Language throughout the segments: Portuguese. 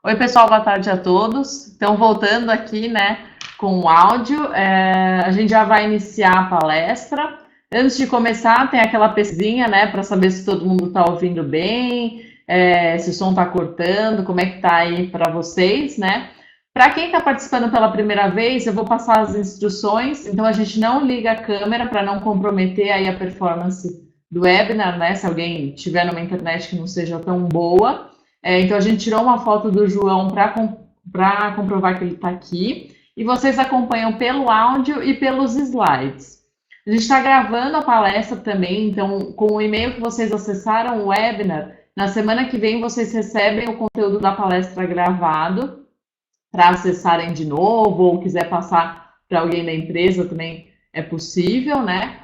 Oi, pessoal, boa tarde a todos. Então, voltando aqui, né, com o áudio, a gente já vai iniciar a palestra. Antes de começar, tem aquela pesquisa, né, para saber se todo mundo está ouvindo bem, se o som está cortando, como é que está aí para vocês, né? Para quem está participando pela primeira vez, eu vou passar as instruções. Então, a gente não liga a câmera para não comprometer aí a performance do webinar, né? Se alguém tiver numa internet que não seja tão boa. Então, a gente tirou uma foto do João para comprovar que ele está aqui. E vocês acompanham pelo áudio e pelos slides. A gente está gravando a palestra também, então, com o e-mail que vocês acessaram o webinar, na semana que vem vocês recebem o conteúdo da palestra gravado para acessarem de novo, ou quiser passar para alguém da empresa também é possível, né?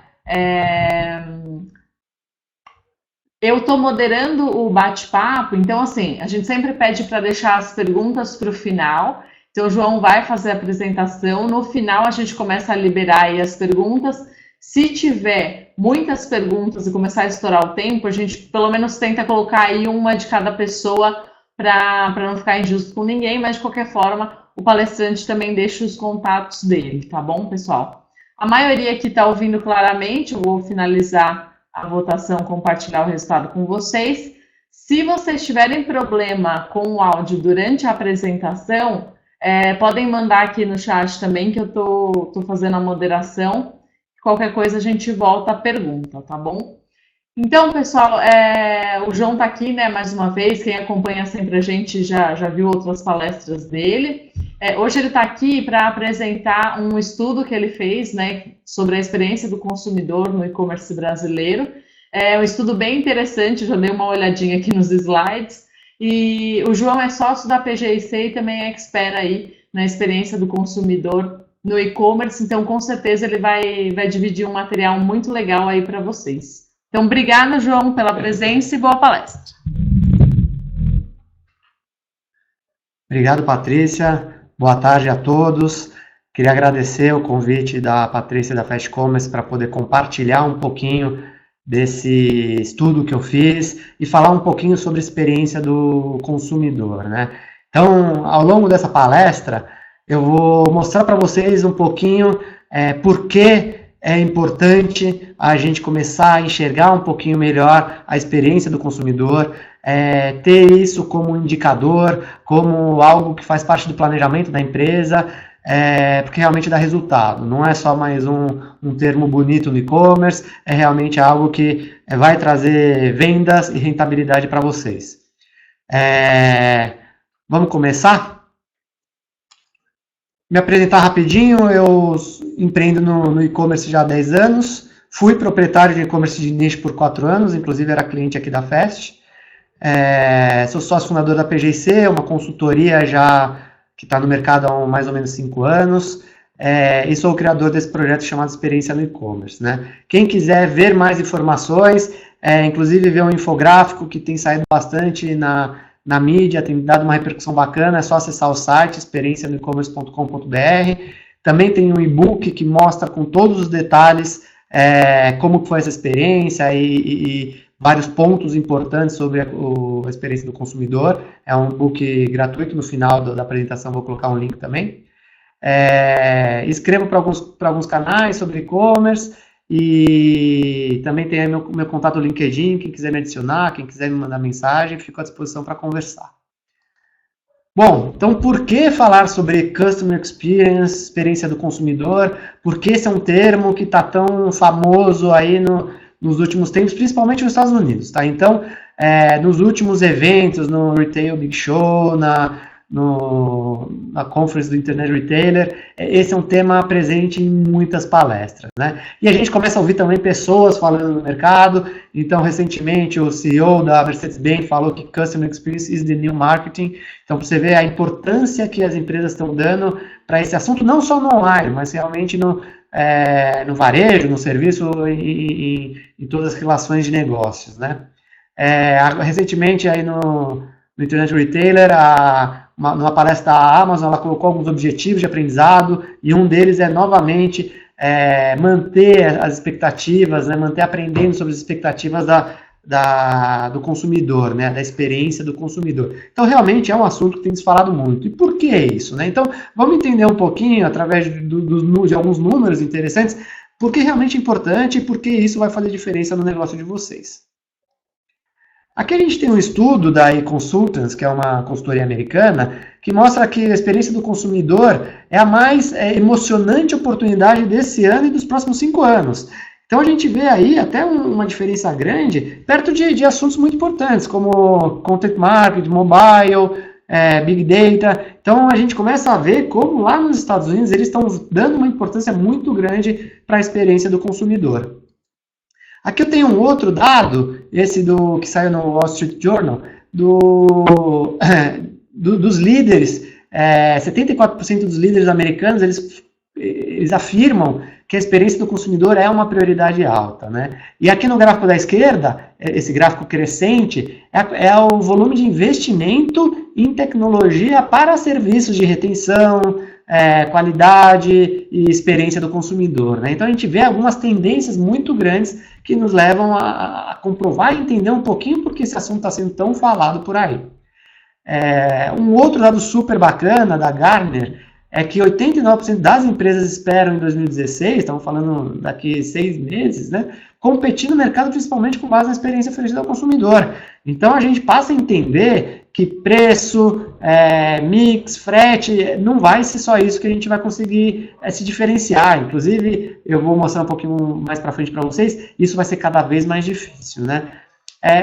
Eu estou moderando o bate-papo, então, assim, a gente sempre pede para deixar as perguntas para o final. Então, o João vai fazer a apresentação. No final, a gente começa a liberar aí as perguntas. Se tiver muitas perguntas e começar a estourar o tempo, a gente pelo menos tenta colocar aí uma de cada pessoa para não ficar injusto com ninguém, mas de qualquer forma, o palestrante também deixa os contatos dele, tá bom, pessoal? A maioria aqui está ouvindo claramente, eu vou finalizar a votação, compartilhar o resultado com vocês. Se vocês tiverem problema com o áudio durante a apresentação, podem mandar aqui no chat também, que eu tô fazendo a moderação. Qualquer coisa a gente volta à pergunta, tá bom? Então, pessoal, o João está aqui, né, mais uma vez. Quem acompanha sempre a gente já viu outras palestras dele. Hoje ele está aqui para apresentar um estudo que ele fez, né, sobre a experiência do consumidor no e-commerce brasileiro. É um estudo bem interessante, já dei uma olhadinha aqui nos slides. E o João é sócio da PGIC e também é expert aí na experiência do consumidor no e-commerce, então com certeza ele vai dividir um material muito legal aí para vocês. Então, obrigada, João, pela presença e boa palestra. Obrigado, Patrícia. Boa tarde a todos. Queria agradecer o convite da Patrícia da Fast Commerce para poder compartilhar um pouquinho desse estudo que eu fiz e falar um pouquinho sobre a experiência do consumidor, né? Então, ao longo dessa palestra, eu vou mostrar para vocês um pouquinho por que é importante a gente começar a enxergar um pouquinho melhor a experiência do consumidor, ter isso como indicador, como algo que faz parte do planejamento da empresa, porque realmente dá resultado. Não é só mais um termo bonito no e-commerce, é realmente algo que vai trazer vendas e rentabilidade para vocês. Vamos começar? Me apresentar rapidinho, eu empreendo no e-commerce já há 10 anos, fui proprietário de e-commerce de nicho por 4 anos, inclusive era cliente aqui da Fast. Sou sócio fundador da PGIC, uma consultoria já que está no mercado há mais ou menos 5 anos, e sou o criador desse projeto chamado Experiência no E-Commerce, né? Quem quiser ver mais informações, inclusive ver um infográfico que tem saído bastante na mídia, tem dado uma repercussão bacana, é só acessar o site, experiencianoecommerce.com.br. Também tem um e-book que mostra com todos os detalhes como foi essa experiência e vários pontos importantes sobre a experiência do consumidor. É um e-book gratuito, no final da apresentação vou colocar um link também. Escrevo para alguns canais sobre e-commerce e também tem meu contato no LinkedIn, quem quiser me adicionar, quem quiser me mandar mensagem, fico à disposição para conversar. Bom, então por que falar sobre Customer Experience, experiência do consumidor? Por que esse é um termo que está tão famoso aí nos últimos tempos, principalmente nos Estados Unidos, tá? Então, nos últimos eventos, no Retail Big Show, na Conference do Internet Retailer, esse é um tema presente em muitas palestras, né? E a gente começa a ouvir também pessoas falando no mercado. Então, recentemente, o CEO da Mercedes-Benz falou que Customer Experience is the new marketing. Então, para você ver a importância que as empresas estão dando para esse assunto, não só no online, mas realmente no varejo, no serviço e em todas as relações de negócios, né? Recentemente, aí no Internet Retailer, numa palestra da Amazon, ela colocou alguns objetivos de aprendizado, e um deles é, novamente, manter as expectativas, né, manter aprendendo sobre as expectativas do consumidor, né, da experiência do consumidor. Então, realmente é um assunto que tem se falado muito. E por que isso? Né? Então, vamos entender um pouquinho, através de alguns números interessantes, por que realmente é importante e por que isso vai fazer diferença no negócio de vocês. Aqui a gente tem um estudo da eConsultants, que é uma consultoria americana, que mostra que a experiência do consumidor é a mais emocionante oportunidade desse ano e dos próximos 5 anos. Então a gente vê aí até uma diferença grande perto de assuntos muito importantes, como content marketing, mobile, big data. Então a gente começa a ver como lá nos Estados Unidos eles estão dando uma importância muito grande para a experiência do consumidor. Aqui eu tenho um outro dado, esse que saiu no Wall Street Journal, dos líderes, 74% dos líderes americanos, eles afirmam que a experiência do consumidor é uma prioridade alta, né? E aqui no gráfico da esquerda, esse gráfico crescente, é o volume de investimento em tecnologia para serviços de retenção, qualidade e experiência do consumidor, né? Então a gente vê algumas tendências muito grandes que nos levam a comprovar e entender um pouquinho porque esse assunto está sendo tão falado por aí. Um outro dado super bacana da Gartner é que 89% das empresas esperam em 2016, estamos falando daqui 6 meses, né, competir no mercado principalmente com base na experiência oferecida ao consumidor. Então a gente passa a entender que preço, mix, frete, não vai ser só isso que a gente vai conseguir se diferenciar. Inclusive, eu vou mostrar um pouquinho mais para frente para vocês, isso vai ser cada vez mais difícil, né?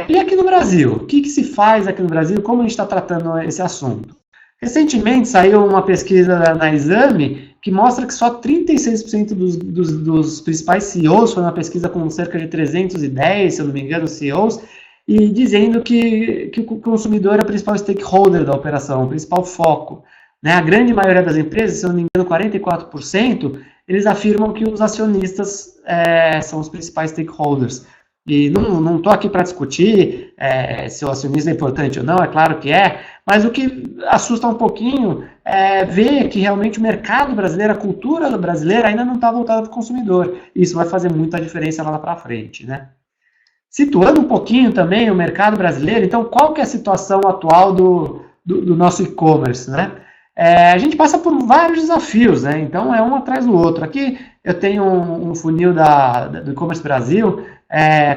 E aqui no Brasil? O que se faz aqui no Brasil? Como a gente está tratando esse assunto? Recentemente saiu uma pesquisa na Exame que mostra que só 36% dos principais CEOs, foi uma pesquisa com cerca de 310, se eu não me engano, CEOs, e dizendo que o consumidor é o principal stakeholder da operação, o principal foco. Né? A grande maioria das empresas, se eu não me engano, 44%, eles afirmam que os acionistas são os principais stakeholders. E não estou aqui para discutir se o acionista é importante ou não, é claro que é, mas o que assusta um pouquinho é ver que realmente o mercado brasileiro, a cultura brasileira ainda não está voltada para o consumidor. Isso vai fazer muita diferença lá para frente, né? Situando um pouquinho também o mercado brasileiro, então qual que é a situação atual do nosso e-commerce, né? A gente passa por vários desafios, né? Então é um atrás do outro. Aqui eu tenho um funil do e-commerce Brasil.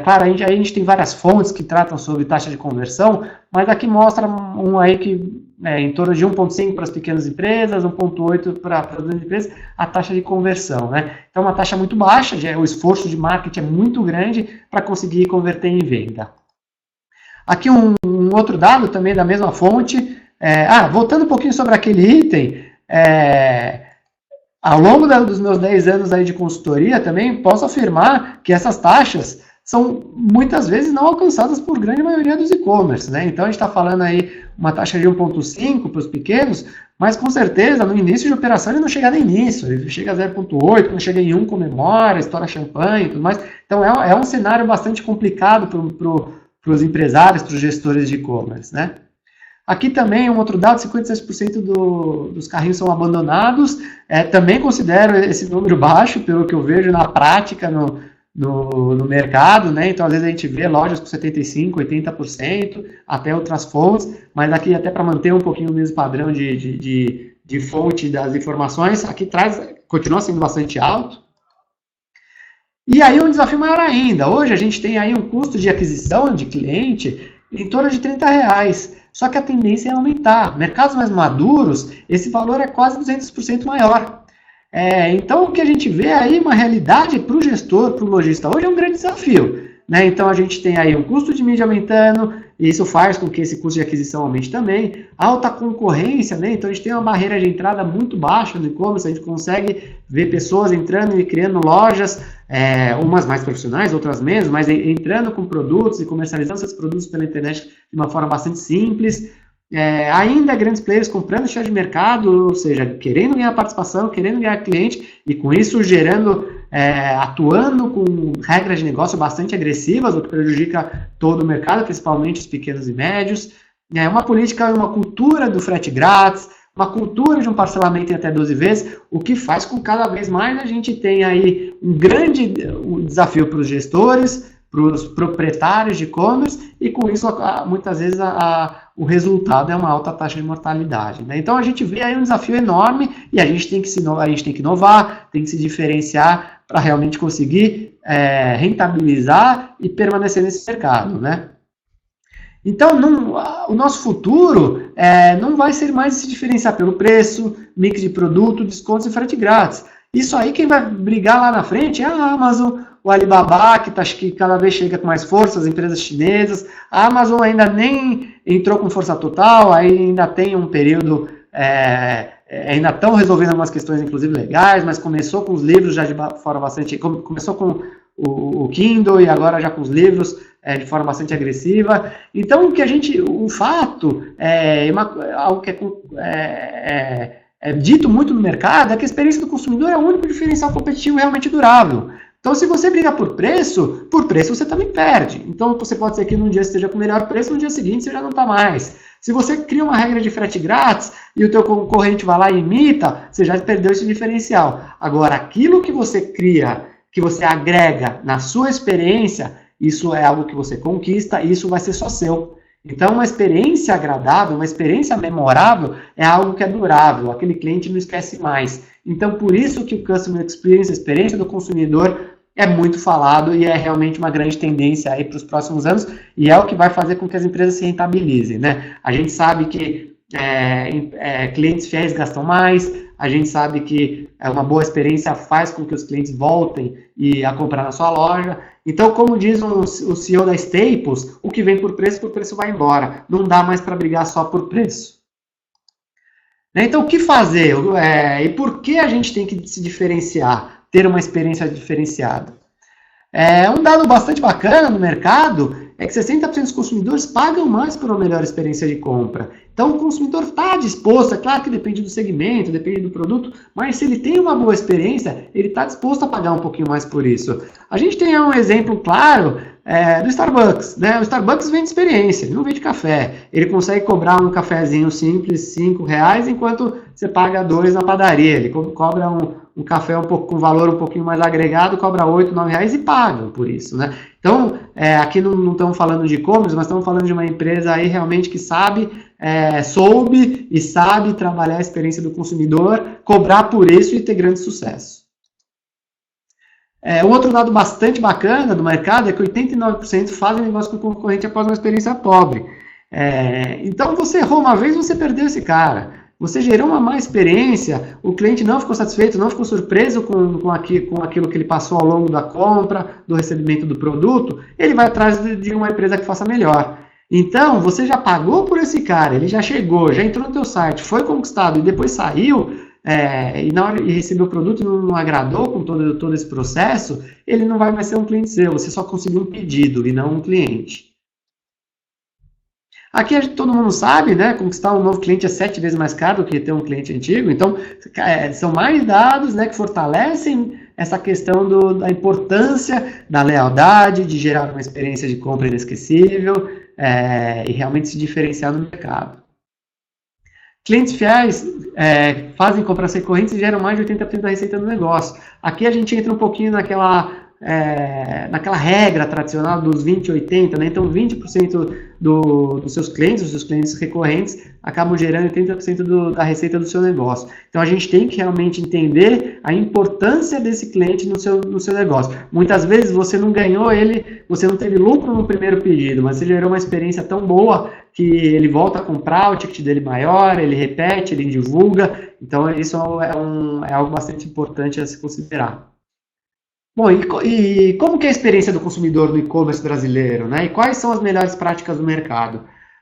Claro, a gente tem várias fontes que tratam sobre taxa de conversão, mas aqui mostra um aí que em torno de 1,5 para as pequenas empresas, 1,8 para as grandes empresas, a taxa de conversão, né? Então é uma taxa muito baixa, o esforço de marketing é muito grande para conseguir converter em venda. Aqui um outro dado também da mesma fonte. Voltando um pouquinho sobre aquele item, ao longo dos meus 10 anos aí de consultoria também posso afirmar que essas taxas são muitas vezes não alcançadas por grande maioria dos e-commerce, né? Então a gente está falando aí uma taxa de 1,5 para os pequenos, mas com certeza no início de operação ele não chega nem nisso, ele chega a 0,8, quando chega em 1 comemora, estoura champanhe e tudo mais. Então é um cenário bastante complicado para os empresários, para os gestores de e-commerce, né? Aqui também um outro dado, 56% dos carrinhos são abandonados. Também considero esse número baixo, pelo que eu vejo na prática no mercado, né? Então, às vezes a gente vê lojas com 75%, 80%, até outras fontes, mas aqui até para manter um pouquinho o mesmo padrão de fonte das informações, aqui continua sendo bastante alto. E aí um desafio maior ainda. Hoje a gente tem aí um custo de aquisição de cliente em torno de R$30. Só que a tendência é aumentar. Mercados mais maduros, esse valor é quase 200% maior. Então, o que a gente vê aí, uma realidade para o gestor, para o lojista hoje, é um grande desafio. Né? Então, a gente tem aí um custo de mídia aumentando, e isso faz com que esse custo de aquisição aumente também. Alta concorrência, né? Então a gente tem uma barreira de entrada muito baixa no e-commerce, a gente consegue ver pessoas entrando e criando lojas, umas mais profissionais, outras menos, mas entrando com produtos e comercializando esses produtos pela internet de uma forma bastante simples. Ainda grandes players comprando share de mercado, ou seja, querendo ganhar participação, querendo ganhar cliente, e com isso atuando com regras de negócio bastante agressivas, o que prejudica todo o mercado, principalmente os pequenos e médios. Uma política, uma cultura do frete grátis, uma cultura de um parcelamento em até 12 vezes, o que faz com que cada vez mais a gente tenha aí um grande desafio para os gestores, para os proprietários de e-commerce, e com isso, muitas vezes, o resultado é uma alta taxa de mortalidade, né? Então, a gente vê aí um desafio enorme e a gente tem que inovar, tem que se diferenciar para realmente conseguir rentabilizar e permanecer nesse mercado, né? Então, o nosso futuro não vai ser mais se diferenciar pelo preço, mix de produto, descontos e frete grátis. Isso aí, quem vai brigar lá na frente é a Amazon, o Alibaba, que cada vez chega com mais força, as empresas chinesas. A Amazon ainda nem entrou com força total, ainda tem um período, ainda estão resolvendo algumas questões, inclusive legais, mas começou com os livros já de forma bastante... Começou com o Kindle e agora já com os livros de forma bastante agressiva. Então, o fato, algo que é dito muito no mercado, é que a experiência do consumidor é o único diferencial competitivo realmente durável. Então, se você brigar por preço você também perde. Então, você pode ser que num dia esteja com o melhor preço, no dia seguinte você já não está mais. Se você cria uma regra de frete grátis e o teu concorrente vai lá e imita, você já perdeu esse diferencial. Agora, aquilo que você cria, que você agrega na sua experiência, isso é algo que você conquista e isso vai ser só seu. Então, uma experiência agradável, uma experiência memorável é algo que é durável, aquele cliente não esquece mais. Então, por isso que o Customer Experience, a experiência do consumidor, é muito falado e é realmente uma grande tendência aí para os próximos anos e é o que vai fazer com que as empresas se rentabilizem, né? A gente sabe que clientes fiéis gastam mais, a gente sabe que uma boa experiência faz com que os clientes voltem a comprar na sua loja. Então, como diz o CEO da Staples, o que vem por preço vai embora. Não dá mais para brigar só por preço. Então, o que fazer? E por que a gente tem que se diferenciar, ter uma experiência diferenciada? Um dado bastante bacana no mercado é que 60% dos consumidores pagam mais por uma melhor experiência de compra. Então, o consumidor está disposto, é claro que depende do segmento, depende do produto, mas se ele tem uma boa experiência, ele está disposto a pagar um pouquinho mais por isso. A gente tem um exemplo claro do Starbucks, né? O Starbucks vende experiência, ele não vende café. Ele consegue cobrar um cafezinho simples, R$5, enquanto você paga 2 na padaria. Ele cobra um café com valor um pouquinho mais agregado, cobra R$8, R$9 e pagam por isso, né? Então, aqui não estamos falando de e-commerce, mas estamos falando de uma empresa aí realmente que soube e sabe trabalhar a experiência do consumidor, cobrar por isso e ter grande sucesso. Um outro dado bastante bacana do mercado é que 89% fazem negócio com o concorrente após uma experiência pobre. Então, você errou uma vez, você perdeu esse cara. Você gerou uma má experiência, o cliente não ficou satisfeito, não ficou surpreso com aquilo que ele passou ao longo da compra, do recebimento do produto, ele vai atrás de uma empresa que faça melhor. Então, você já pagou por esse cara, ele já chegou, já entrou no teu site, foi conquistado e depois saiu, e na hora de receber o produto não agradou com todo esse processo, ele não vai mais ser um cliente seu, você só conseguiu um pedido e não um cliente. Aqui todo mundo sabe, né, conquistar um novo cliente é 7 vezes mais caro do que ter um cliente antigo, então são mais dados, né, que fortalecem essa questão da importância da lealdade, de gerar uma experiência de compra inesquecível e realmente se diferenciar no mercado. Clientes fiéis fazem compras recorrentes e geram mais de 80% da receita do negócio. Aqui a gente entra um pouquinho naquela regra tradicional dos 20-80, né? Então 20% dos seus clientes recorrentes, acabam gerando 80% da receita do seu negócio. Então a gente tem que realmente entender a importância desse cliente no seu negócio. Muitas vezes você não ganhou você não teve lucro no primeiro pedido, mas você gerou uma experiência tão boa que ele volta a comprar, o ticket dele maior, ele repete, ele divulga. Então isso é algo bastante importante a se considerar. Bom, e como que é a experiência do consumidor no e-commerce brasileiro, né? E quais são as melhores práticas do mercado?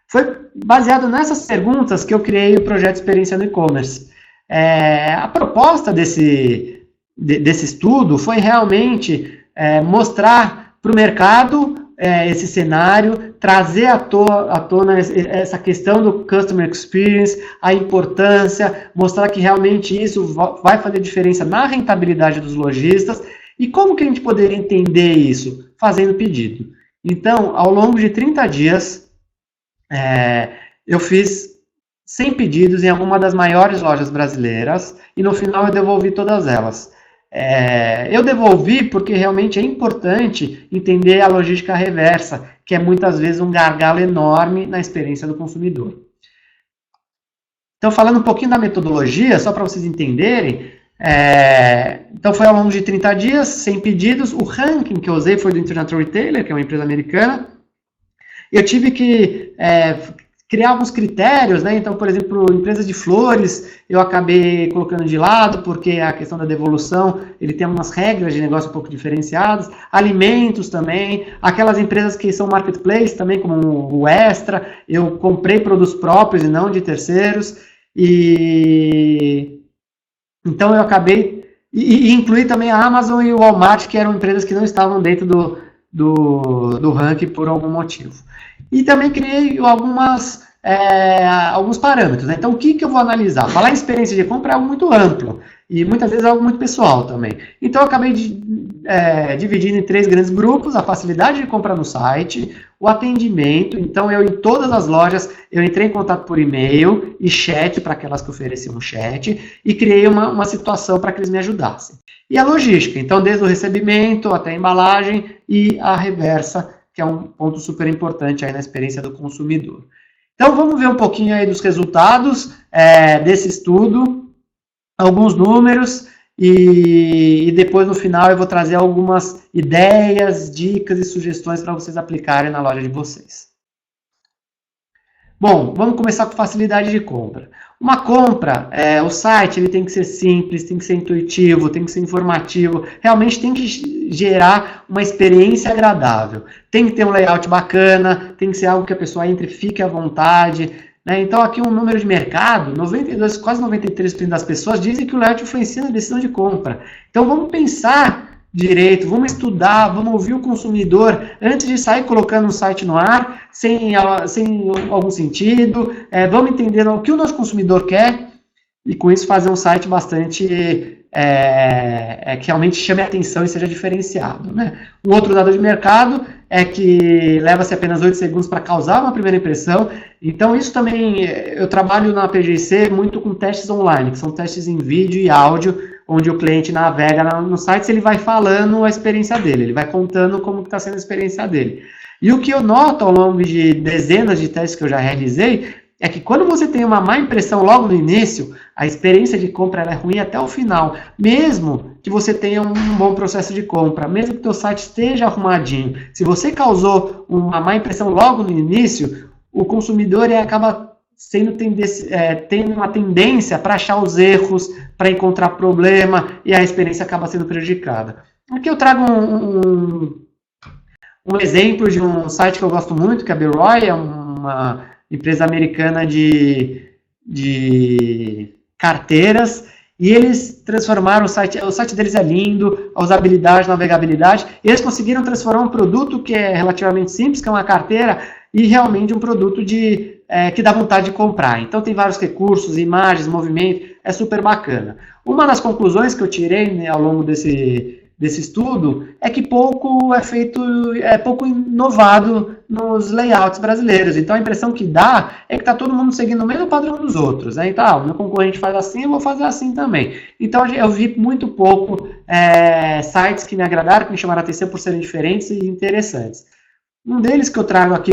Foi baseado nessas perguntas que eu criei o projeto Experiência no E-commerce. A proposta desse estudo foi realmente mostrar para o mercado esse cenário, trazer à tona essa questão do Customer Experience, a importância, mostrar que realmente isso vai fazer diferença na rentabilidade dos lojistas. E como que a gente poderia entender isso? Fazendo pedido. Então, ao longo de 30 dias, eu fiz 100 pedidos em alguma das maiores lojas brasileiras e no final eu devolvi todas elas. Eu devolvi porque realmente é importante entender a logística reversa, que é muitas vezes um gargalo enorme na experiência do consumidor. Então, falando um pouquinho da metodologia, só para vocês entenderem, então foi ao longo de 30 dias, 100 pedidos. O ranking que eu usei foi do International Retailer, que é uma empresa americana. Eu tive que criar alguns critérios, né? Então, por exemplo, empresas de flores, eu acabei colocando de lado, porque a questão da devolução, ele tem algumas regras de negócio um pouco diferenciadas. Alimentos também, aquelas empresas que são marketplace também, como o Extra, eu comprei produtos próprios e não de terceiros. Então eu acabei, e incluí também a Amazon e o Walmart, que eram empresas que não estavam dentro do ranking por algum motivo. E também criei alguns parâmetros, né? Então o que eu vou analisar? Falar em experiência de compra é algo muito amplo, e muitas vezes é algo muito pessoal também. Então eu acabei dividindo em 3 grandes grupos: a facilidade de compra no site, o atendimento. Então eu, em todas as lojas, eu entrei em contato por e-mail e chat para aquelas que ofereciam chat, e criei uma situação para que eles me ajudassem. E a logística, então desde o recebimento até a embalagem e a reversa, que é um ponto super importante aí na experiência do consumidor. Então vamos ver um pouquinho aí dos resultados desse estudo, alguns números, e depois no final eu vou trazer algumas ideias, dicas e sugestões para vocês aplicarem na loja de vocês. Bom, vamos começar com facilidade de compra. Uma compra, o site ele tem que ser simples, tem que ser intuitivo, tem que ser informativo, realmente tem que gerar uma experiência agradável. Tem que ter um layout bacana, tem que ser algo que a pessoa entre e fique à vontade, né? Então aqui um número de mercado, quase 93% das pessoas dizem que o layout influencia na decisão de compra. Então vamos pensar direito, vamos estudar, vamos ouvir o consumidor antes de sair colocando o site no ar, sem algum sentido. Vamos entender o que o nosso consumidor quer e com isso fazer um site bastante que realmente chame a atenção e seja diferenciado, né? Um outro dado de mercado é que leva-se apenas 8 segundos para causar uma primeira impressão. Então isso também, eu trabalho na PGC muito com testes online, que são testes em vídeo e áudio, onde o cliente navega no site, ele vai falando a experiência dele, ele vai contando como está sendo a experiência dele. E o que eu noto ao longo de dezenas de testes que eu já realizei, é que quando você tem uma má impressão logo no início, a experiência de compra é ruim até o final, mesmo que você tenha um bom processo de compra, mesmo que o teu site esteja arrumadinho. Se você causou uma má impressão logo no início, o consumidor acaba tendo uma tendência para achar os erros, para encontrar problema, e a experiência acaba sendo prejudicada. Aqui eu trago um exemplo de um site que eu gosto muito, que é a Beroy, é uma empresa americana de carteiras, e eles transformaram o site deles é lindo, a usabilidade, a navegabilidade, e eles conseguiram transformar um produto que é relativamente simples, que é uma carteira, e realmente um produto que dá vontade de comprar. Então tem vários recursos, imagens, movimento, é super bacana. Uma das conclusões que eu tirei, né, ao longo desse estudo é que pouco pouco inovado nos layouts brasileiros. Então a impressão que dá é que está todo mundo seguindo o mesmo padrão dos outros, né? Então, o meu concorrente faz assim, eu vou fazer assim também. Então eu vi muito pouco sites que me agradaram, que me chamaram a atenção por serem diferentes e interessantes. Um deles que eu trago aqui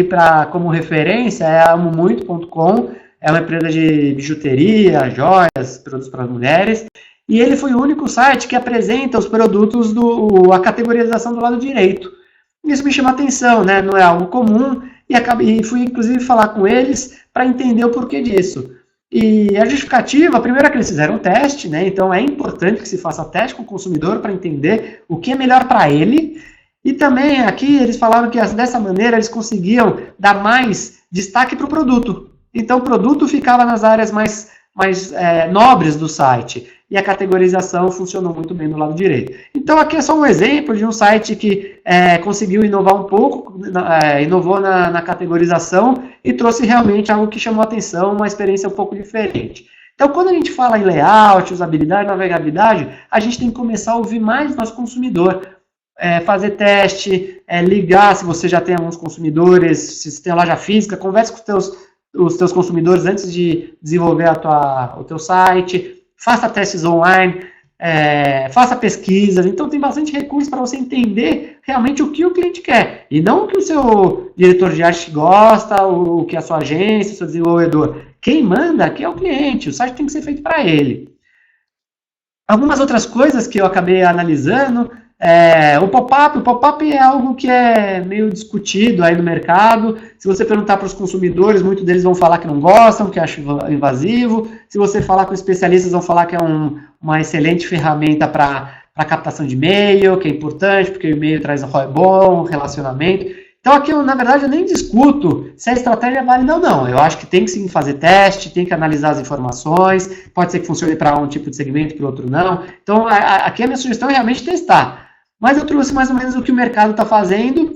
como referência é a amomuito.com, é uma empresa de bijuteria, joias, produtos para as mulheres, e ele foi o único site que apresenta os produtos, a categorização do lado direito. Isso me chama a atenção, né? Não é algo comum, e fui inclusive falar com eles para entender o porquê disso. E a justificativa, primeiro é que eles fizeram um teste, né? Então é importante que se faça teste com o consumidor para entender o que é melhor para ele. E também aqui eles falaram que dessa maneira eles conseguiam dar mais destaque para o produto. Então o produto ficava nas áreas mais nobres do site. E a categorização funcionou muito bem no lado direito. Então aqui é só um exemplo de um site que conseguiu inovar um pouco, inovou na categorização e trouxe realmente algo que chamou a atenção, uma experiência um pouco diferente. Então quando a gente fala em layout, usabilidade, navegabilidade, a gente tem que começar a ouvir mais do nosso consumidor. Fazer teste, ligar se você já tem alguns consumidores, se você tem a loja física, converse com os teus consumidores antes de desenvolver o teu site, faça testes online, faça pesquisas. Então tem bastante recurso para você entender realmente o que o cliente quer, e não o que o seu diretor de arte gosta, o que a sua agência, o seu desenvolvedor. Quem manda aqui é o cliente, o site tem que ser feito para ele. Algumas outras coisas que eu acabei analisando, o pop-up é algo que é meio discutido aí no mercado. Se você perguntar para os consumidores, muitos deles vão falar que não gostam, que acham invasivo. Se você falar com especialistas, vão falar que é uma excelente ferramenta para captação de e-mail, que é importante, porque o e-mail traz um ROI bom, relacionamento. Então aqui, na verdade, eu nem discuto se a estratégia é válida ou não. Eu acho que tem que sim fazer teste, tem que analisar as informações, pode ser que funcione para um tipo de segmento, para o outro não. Então aqui a minha sugestão é realmente testar. Mas eu trouxe mais ou menos o que o mercado está fazendo.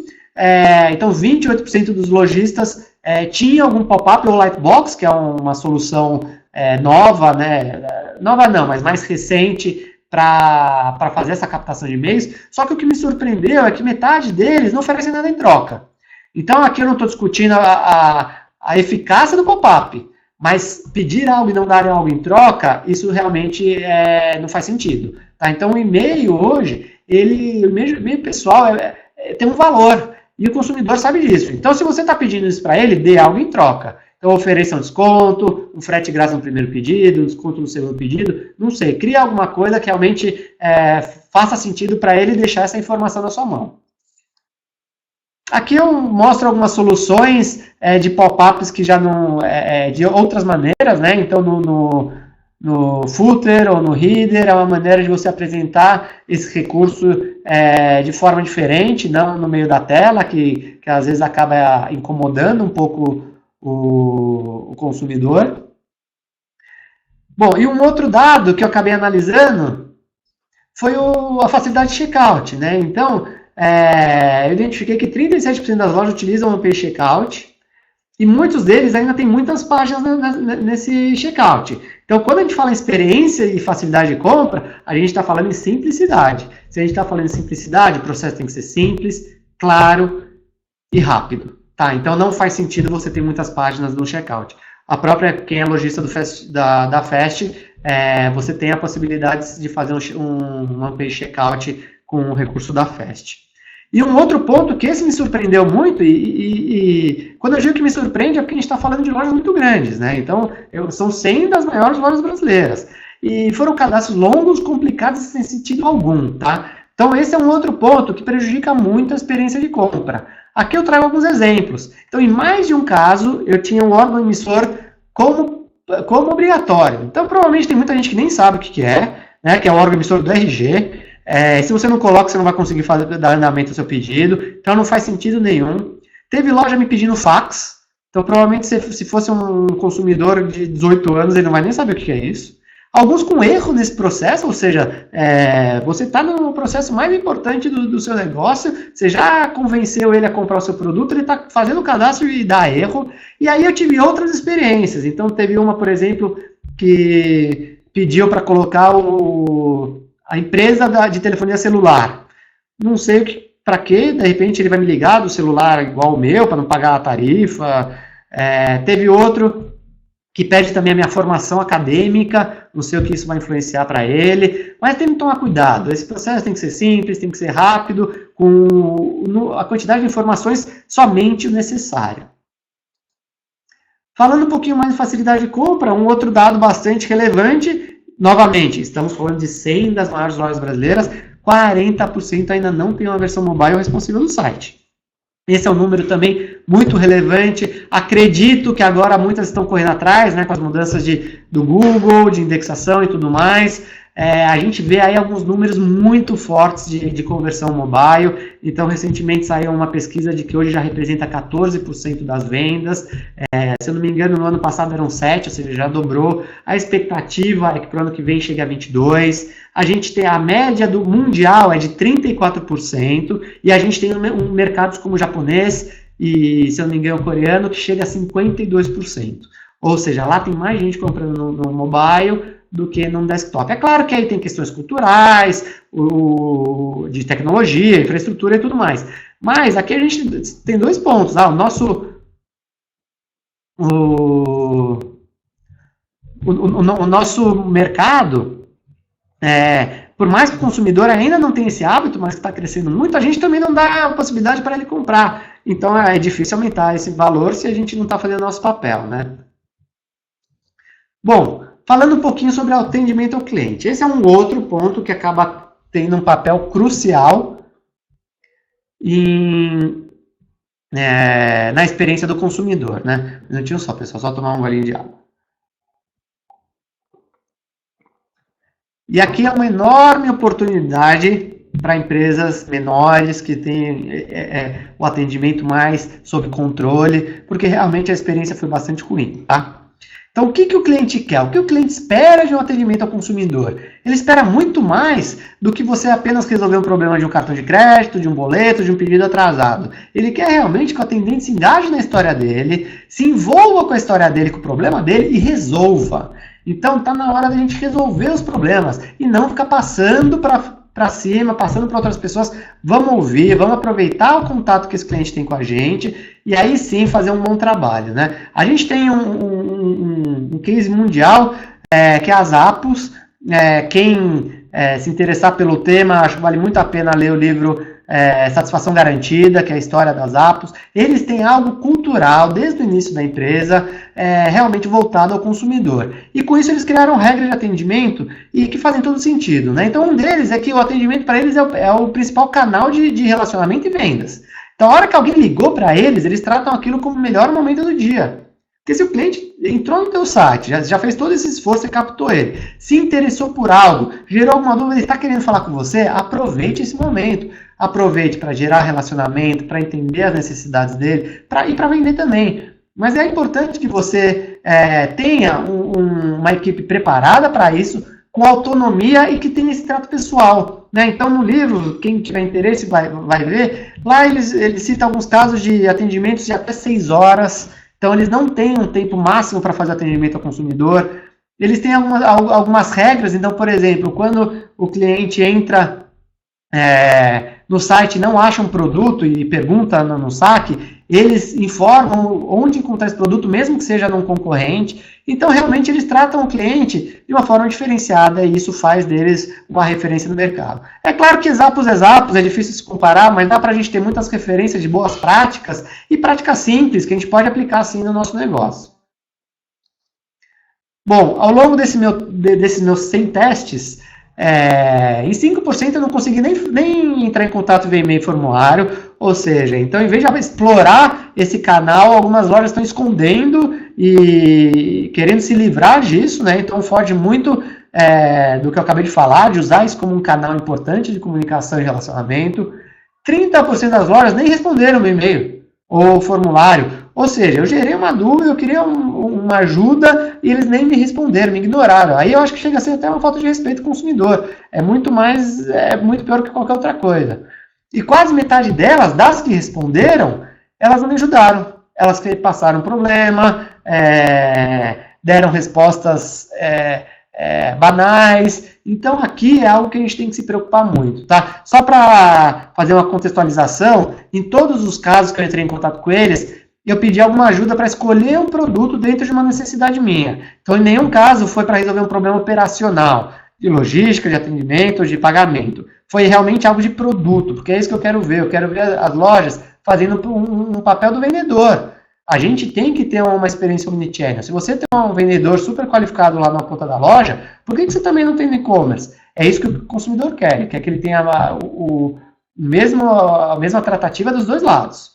Então 28% dos lojistas tinha algum pop-up ou lightbox, que é uma solução nova, né? Nova não, mas mais recente, para fazer essa captação de e-mails. Só que o que me surpreendeu é que metade deles não oferece nada em troca. Então aqui eu não estou discutindo a eficácia do pop-up, mas pedir algo e não dar algo em troca, isso realmente não faz sentido. Tá? Então o e-mail hoje, o e-mail pessoal tem um valor, e o consumidor sabe disso. Então se você está pedindo isso para ele, dê algo em troca. Então, ofereça um desconto, um frete grátis no primeiro pedido, um desconto no segundo pedido, não sei, cria alguma coisa que realmente faça sentido para ele deixar essa informação na sua mão. Aqui eu mostro algumas soluções de pop-ups que já não, de outras maneiras, né? Então, no footer ou no header, é uma maneira de você apresentar esse recurso de forma diferente, não no meio da tela, que às vezes acaba incomodando um pouco o consumidor. Bom, e um outro dado que eu acabei analisando foi a facilidade de checkout, né? Então, eu identifiquei que 37% das lojas utilizam o page checkout e muitos deles ainda têm muitas páginas nesse checkout. Então, quando a gente fala em experiência e facilidade de compra, a gente está falando em simplicidade. Se a gente está falando em simplicidade, o processo tem que ser simples, claro e rápido. Tá, então não faz sentido você ter muitas páginas no checkout. A própria, quem é lojista da Fast, você tem a possibilidade de fazer um page checkout com o recurso da Fast. E um outro ponto que esse me surpreendeu muito, e quando eu digo que me surpreende é porque a gente está falando de lojas muito grandes, né? Então, são 100 das maiores lojas brasileiras. E foram cadastros longos, complicados, sem sentido algum, tá? Então, esse é um outro ponto que prejudica muito a experiência de compra. Aqui eu trago alguns exemplos. Então, em mais de um caso, eu tinha um órgão emissor como obrigatório. Então, provavelmente tem muita gente que nem sabe o que é, né, que é o órgão emissor do RG. Se você não coloca, você não vai conseguir dar andamento ao seu pedido. Então, não faz sentido nenhum. Teve loja me pedindo fax. Então, provavelmente, se fosse um consumidor de 18 anos, ele não vai nem saber o que é isso. Alguns com erro nesse processo, ou seja, você está no processo mais importante do seu negócio, você já convenceu ele a comprar o seu produto, ele está fazendo o cadastro e dá erro. E aí eu tive outras experiências. Então teve uma, por exemplo, que pediu para colocar a empresa de telefonia celular. Não sei para quê, de repente ele vai me ligar do celular igual o meu, para não pagar a tarifa. Teve outro que pede também a minha formação acadêmica, não sei o que isso vai influenciar para ele, mas tem que tomar cuidado, esse processo tem que ser simples, tem que ser rápido, com a quantidade de informações somente o necessário. Falando um pouquinho mais de facilidade de compra, um outro dado bastante relevante, novamente, estamos falando de 100 das maiores lojas brasileiras, 40% ainda não tem uma versão mobile responsiva do site. Esse é um número também muito relevante. Acredito que agora muitas estão correndo atrás, né, com as mudanças do Google, de indexação e tudo mais. A gente vê aí alguns números muito fortes de conversão mobile. Então, recentemente saiu uma pesquisa de que hoje já representa 14% das vendas. Se eu não me engano, no ano passado eram 7%, ou seja, já dobrou. A expectativa é que para o ano que vem chegue a 22%. A gente tem a média do mundial é de 34%. E a gente tem mercados como o japonês e, se eu não me engano, o coreano, que chega a 52%. Ou seja, lá tem mais gente comprando no mobile do que no desktop. É claro que aí tem questões culturais, de tecnologia, infraestrutura e tudo mais. Mas aqui a gente tem dois pontos. O nosso mercado, por mais que o consumidor ainda não tenha esse hábito, mas que está crescendo muito, a gente também não dá a possibilidade para ele comprar. Então é difícil aumentar esse valor se a gente não está fazendo o nosso papel, né? Bom, falando um pouquinho sobre atendimento ao cliente. Esse é um outro ponto que acaba tendo um papel crucial na experiência do consumidor, né? Um minutinho só, pessoal, só tomar um golinho de água. E aqui é uma enorme oportunidade para empresas menores que têm o atendimento mais sob controle, porque realmente a experiência foi bastante ruim, tá? Então, o que o cliente quer? O que o cliente espera de um atendimento ao consumidor? Ele espera muito mais do que você apenas resolver um problema de um cartão de crédito, de um boleto, de um pedido atrasado. Ele quer realmente que o atendente se engaje na história dele, se envolva com a história dele, com o problema dele e resolva. Então, está na hora da gente resolver os problemas e não ficar passando para cima, passando para outras pessoas. Vamos ouvir, vamos aproveitar o contato que esse cliente tem com a gente e aí sim fazer um bom trabalho, né? A gente tem um case mundial que é a Zappos. Quem se interessar pelo tema, acho que vale muito a pena ler o livro Satisfação Garantida, que é a história das Zappos. Eles têm algo cultural desde o início da empresa, realmente voltado ao consumidor. E com isso eles criaram regras de atendimento e que fazem todo sentido, né? Então um deles é que o atendimento para eles é o principal canal de relacionamento e vendas. Então a hora que alguém ligou para eles tratam aquilo como o melhor momento do dia. Porque se o cliente entrou no teu site, já fez todo esse esforço, você captou ele, se interessou por algo, gerou alguma dúvida, ele está querendo falar com você, aproveite esse momento. Aproveite para gerar relacionamento, para entender as necessidades dele e para vender também. Mas é importante que você tenha uma equipe preparada para isso, com autonomia e que tenha esse trato pessoal, né? Então, no livro, quem tiver interesse vai ver, lá ele cita alguns casos de atendimentos de até 6 horas. Então, eles não têm um tempo máximo para fazer atendimento ao consumidor. Eles têm algumas regras. Então, por exemplo, quando o cliente entra no site e não acha um produto e pergunta no saque, eles informam onde encontrar esse produto, mesmo que seja num concorrente. Então, realmente, eles tratam o cliente de uma forma diferenciada e isso faz deles uma referência no mercado. É claro que Zappos, é difícil se comparar, mas dá para a gente ter muitas referências de boas práticas e práticas simples que a gente pode aplicar assim no nosso negócio. Bom, ao longo desses meus 100 testes, em 5% eu não consegui nem entrar em contato via e-mail e formulário, ou seja, então em vez de explorar esse canal, algumas lojas estão escondendo e querendo se livrar disso, né? Então foge muito do que eu acabei de falar, de usar isso como um canal importante de comunicação e relacionamento. 30% das lojas nem responderam meu e-mail ou formulário. Ou seja, eu gerei uma dúvida, eu queria uma ajuda e eles nem me responderam, me ignoraram. Aí eu acho que chega a ser até uma falta de respeito ao consumidor. É muito pior que qualquer outra coisa. E quase metade delas, das que responderam, elas não me ajudaram. Elas passaram problema, deram respostas banais. Então aqui é algo que a gente tem que se preocupar muito, tá? Só para fazer uma contextualização, em todos os casos que eu entrei em contato com eles, eu pedi alguma ajuda para escolher um produto dentro de uma necessidade minha. Então, em nenhum caso foi para resolver um problema operacional, de logística, de atendimento, de pagamento. Foi realmente algo de produto, porque é isso que eu quero ver. Eu quero ver as lojas fazendo um papel do vendedor. A gente tem que ter uma experiência omnichannel. Se você tem um vendedor super qualificado lá na ponta da loja, por que você também não tem no e-commerce? É isso que o consumidor quer. Ele quer que ele tenha a mesma tratativa dos dois lados.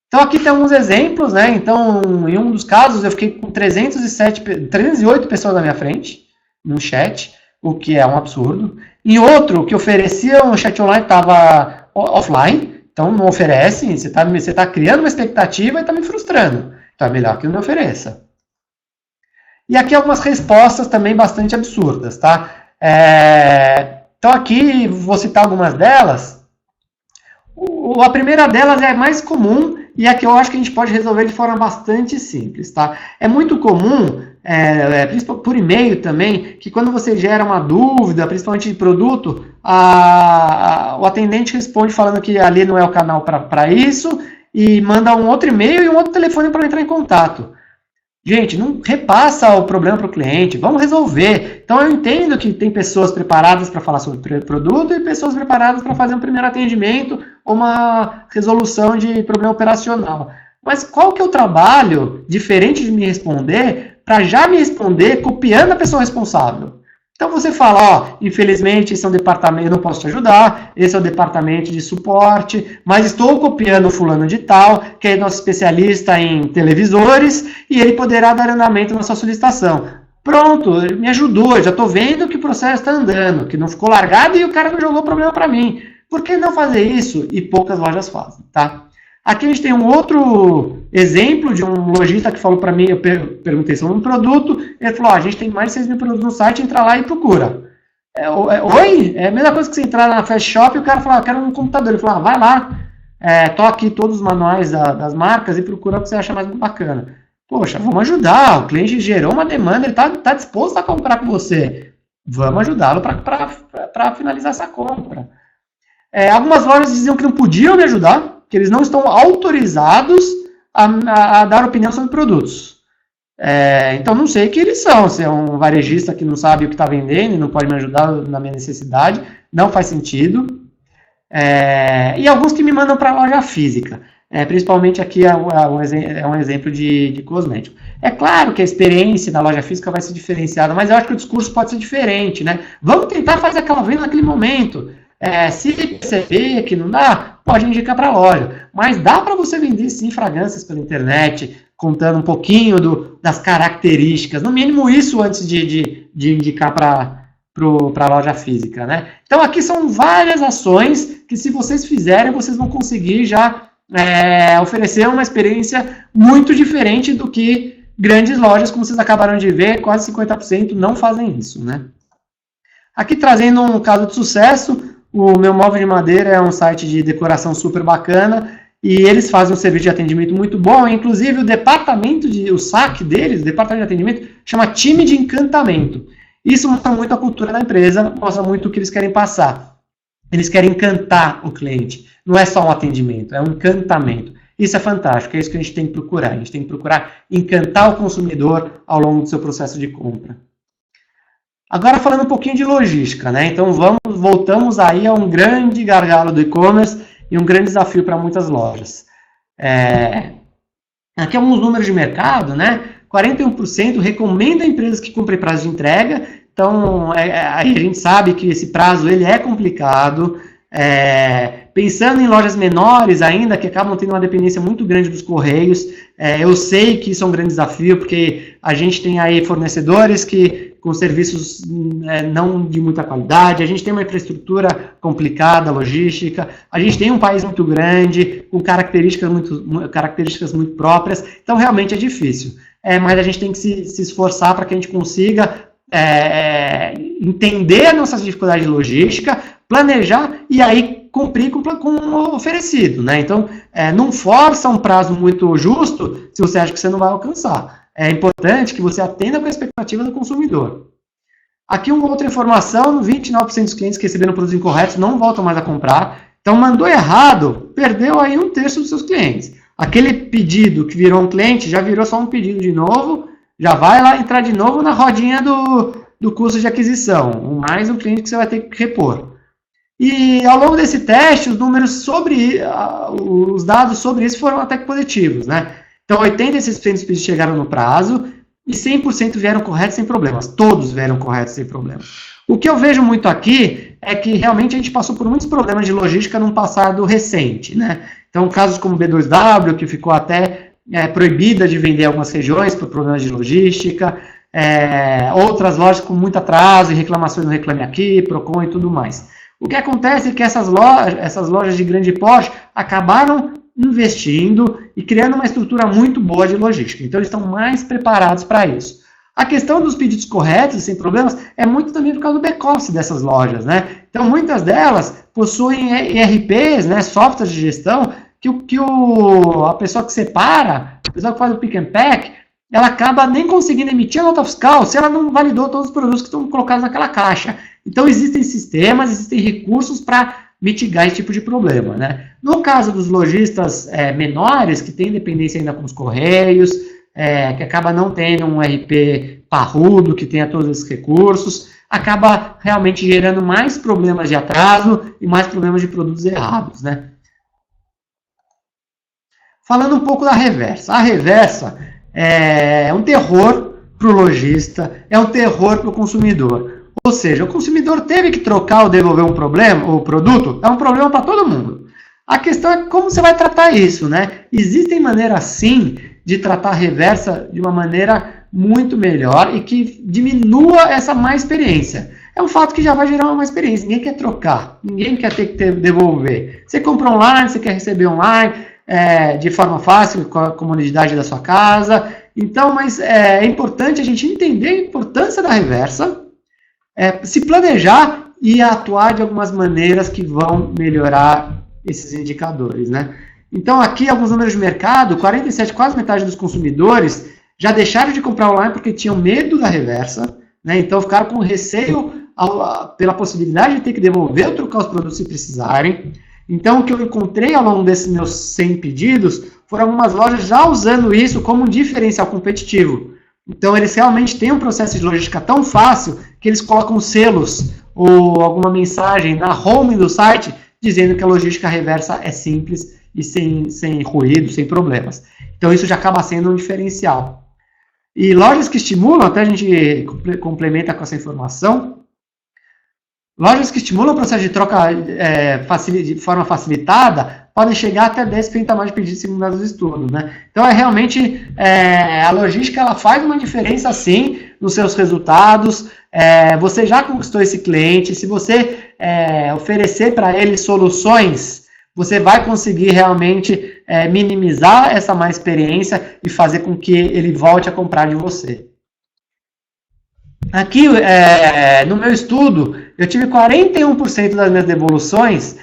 Então aqui tem alguns exemplos, né? Então, em um dos casos, eu fiquei com 308 pessoas na minha frente, no chat, o que é um absurdo. Em outro, que oferecia um chat online, estava offline, então não oferece, você está criando uma expectativa e está me frustrando. Então é melhor que não me ofereça. E aqui algumas respostas também bastante absurdas, tá? Então aqui, vou citar algumas delas. A primeira delas é a mais comum, e é que eu acho que a gente pode resolver de forma bastante simples, tá? É muito comum, principalmente por e-mail também, que quando você gera uma dúvida, principalmente de produto, o atendente responde falando que ali não é o canal para isso, e manda um outro e-mail e um outro telefone para entrar em contato. Gente, não repassa o problema para o cliente, vamos resolver. Então eu entendo que tem pessoas preparadas para falar sobre o produto e pessoas preparadas para fazer um primeiro atendimento ou uma resolução de problema operacional. Mas qual que é o trabalho, diferente de me responder, para já me responder copiando a pessoa responsável? Então você fala, ó, infelizmente esse é um departamento, eu não posso te ajudar, esse é o departamento de suporte, mas estou copiando o fulano de tal, que é nosso especialista em televisores, e ele poderá dar andamento na sua solicitação. Pronto, me ajudou, eu já estou vendo que o processo está andando, que não ficou largado e o cara não jogou o problema para mim. Por que não fazer isso? E poucas lojas fazem, tá? Aqui a gente tem um outro exemplo de um lojista que falou para mim, eu perguntei sobre um produto, ele falou, a gente tem mais de 6 mil produtos no site, entra lá e procura. Oi? É a mesma coisa que você entrar na Fast Shop e o cara fala, eu quero um computador. Ele falou, vai lá, toca aqui todos os manuais das marcas e procura o que você acha mais bacana. Poxa, vamos ajudar, o cliente gerou uma demanda, ele está disposto a comprar com você. Vamos ajudá-lo para finalizar essa compra. Algumas lojas diziam que não podiam me ajudar, que eles não estão autorizados a dar opinião sobre produtos. Então, não sei que eles são. Se é um varejista que não sabe o que está vendendo e não pode me ajudar na minha necessidade, não faz sentido. E alguns que me mandam para a loja física. Principalmente aqui é um exemplo de cosmético. É claro que a experiência da loja física vai ser diferenciada, mas eu acho que o discurso pode ser diferente, né? Vamos tentar fazer aquela venda naquele momento. Se perceber que não dá, pode indicar para a loja. Mas dá para você vender, sim, fragrâncias pela internet, contando um pouquinho das características. No mínimo isso antes de indicar para a loja física, né? Então aqui são várias ações que, se vocês fizerem, vocês vão conseguir já oferecer uma experiência muito diferente do que grandes lojas, como vocês acabaram de ver, quase 50% não fazem isso, né? Aqui trazendo um caso de sucesso. O Meu Móvel de Madeira é um site de decoração super bacana e eles fazem um serviço de atendimento muito bom. Inclusive, o saque deles, o departamento de atendimento, chama time de encantamento. Isso mostra muito a cultura da empresa, mostra muito o que eles querem passar. Eles querem encantar o cliente. Não é só um atendimento, é um encantamento. Isso é fantástico, é isso que a gente tem que procurar. A gente tem que procurar encantar o consumidor ao longo do seu processo de compra. Agora falando um pouquinho de logística, né? Então voltamos aí a um grande gargalo do e-commerce e um grande desafio para muitas lojas. Aqui alguns números de mercado, né? 41% recomenda empresas que cumprem prazo de entrega. Então aí a gente sabe que esse prazo ele é complicado. Pensando em lojas menores ainda, que acabam tendo uma dependência muito grande dos correios, eu sei que isso é um grande desafio, porque a gente tem aí fornecedores com serviços não de muita qualidade, a gente tem uma infraestrutura complicada, logística, a gente tem um país muito grande, com características muito próprias, então realmente é difícil. Mas a gente tem que se esforçar para que a gente consiga entender as nossas dificuldades de logística, planejar e aí cumprir com o oferecido, né? Então, não força um prazo muito justo se você acha que você não vai alcançar. É importante que você atenda com a expectativa do consumidor. Aqui uma outra informação, 29% dos clientes que receberam produtos incorretos não voltam mais a comprar. Então, mandou errado, perdeu aí 1/3 dos seus clientes. Aquele pedido que virou um cliente, já virou só um pedido de novo, já vai lá entrar de novo na rodinha do custo de aquisição, mais um cliente que você vai ter que repor. E ao longo desse teste, os dados sobre isso foram até que positivos, né? Então, 86% dos pedidos chegaram no prazo e 100% vieram corretos sem problemas. Todos vieram corretos sem problemas. O que eu vejo muito aqui é que realmente a gente passou por muitos problemas de logística num passado recente, né? Então, casos como B2W, que ficou até proibida de vender algumas regiões por problemas de logística, outras lojas com muito atraso e reclamações no Reclame Aqui, Procon e tudo mais. O que acontece é que essas lojas de grande porte acabaram investindo e criando uma estrutura muito boa de logística. Então, eles estão mais preparados para isso. A questão dos pedidos corretos, sem problemas, é muito também por causa do back-office dessas lojas, né? Então, muitas delas possuem ERPs, né, softwares de gestão, que a pessoa que separa, a pessoa que faz o pick and pack, ela acaba nem conseguindo emitir a nota fiscal se ela não validou todos os produtos que estão colocados naquela caixa. Então, existem sistemas, existem recursos para mitigar esse tipo de problema, né? No caso dos lojistas menores, que têm dependência ainda com os correios, que acaba não tendo um RP parrudo, que tenha todos esses recursos, acaba realmente gerando mais problemas de atraso e mais problemas de produtos errados, né? Falando um pouco da reversa. A reversa é um terror para o lojista, é um terror para o consumidor. Ou seja, o consumidor teve que trocar ou devolver um problema, o produto, é um problema para todo mundo. A questão é como você vai tratar isso, né? Existem maneiras, sim, de tratar a reversa de uma maneira muito melhor e que diminua essa má experiência. É um fato que já vai gerar uma má experiência. Ninguém quer trocar, ninguém quer ter que devolver. Você compra online, você quer receber online, de forma fácil, com a comodidade da sua casa. Então, mas é importante a gente entender a importância da reversa, se planejar e atuar de algumas maneiras que vão melhorar esses indicadores, né? Então, aqui, alguns números de mercado, 47%, quase metade dos consumidores já deixaram de comprar online porque tinham medo da reversa, né? Então, ficaram com receio pela possibilidade de ter que devolver ou trocar os produtos se precisarem. Então, o que eu encontrei ao longo desses meus 100 pedidos foram algumas lojas já usando isso como um diferencial competitivo. Então, eles realmente têm um processo de logística tão fácil que eles colocam selos ou alguma mensagem na home do site dizendo que a logística reversa é simples e sem ruído, sem problemas. Então, isso já acaba sendo um diferencial. E lojas que estimulam, até a gente complementa com essa informação, lojas que estimulam o processo de troca de forma facilitada podem chegar até 10% a mais de pedidos segundo os estudos, né? Então, realmente, a logística ela faz uma diferença, sim, nos seus resultados. Você já conquistou esse cliente, se você oferecer para ele soluções, você vai conseguir realmente minimizar essa má experiência e fazer com que ele volte a comprar de você. Aqui, no meu estudo, eu tive 41% das minhas devoluções,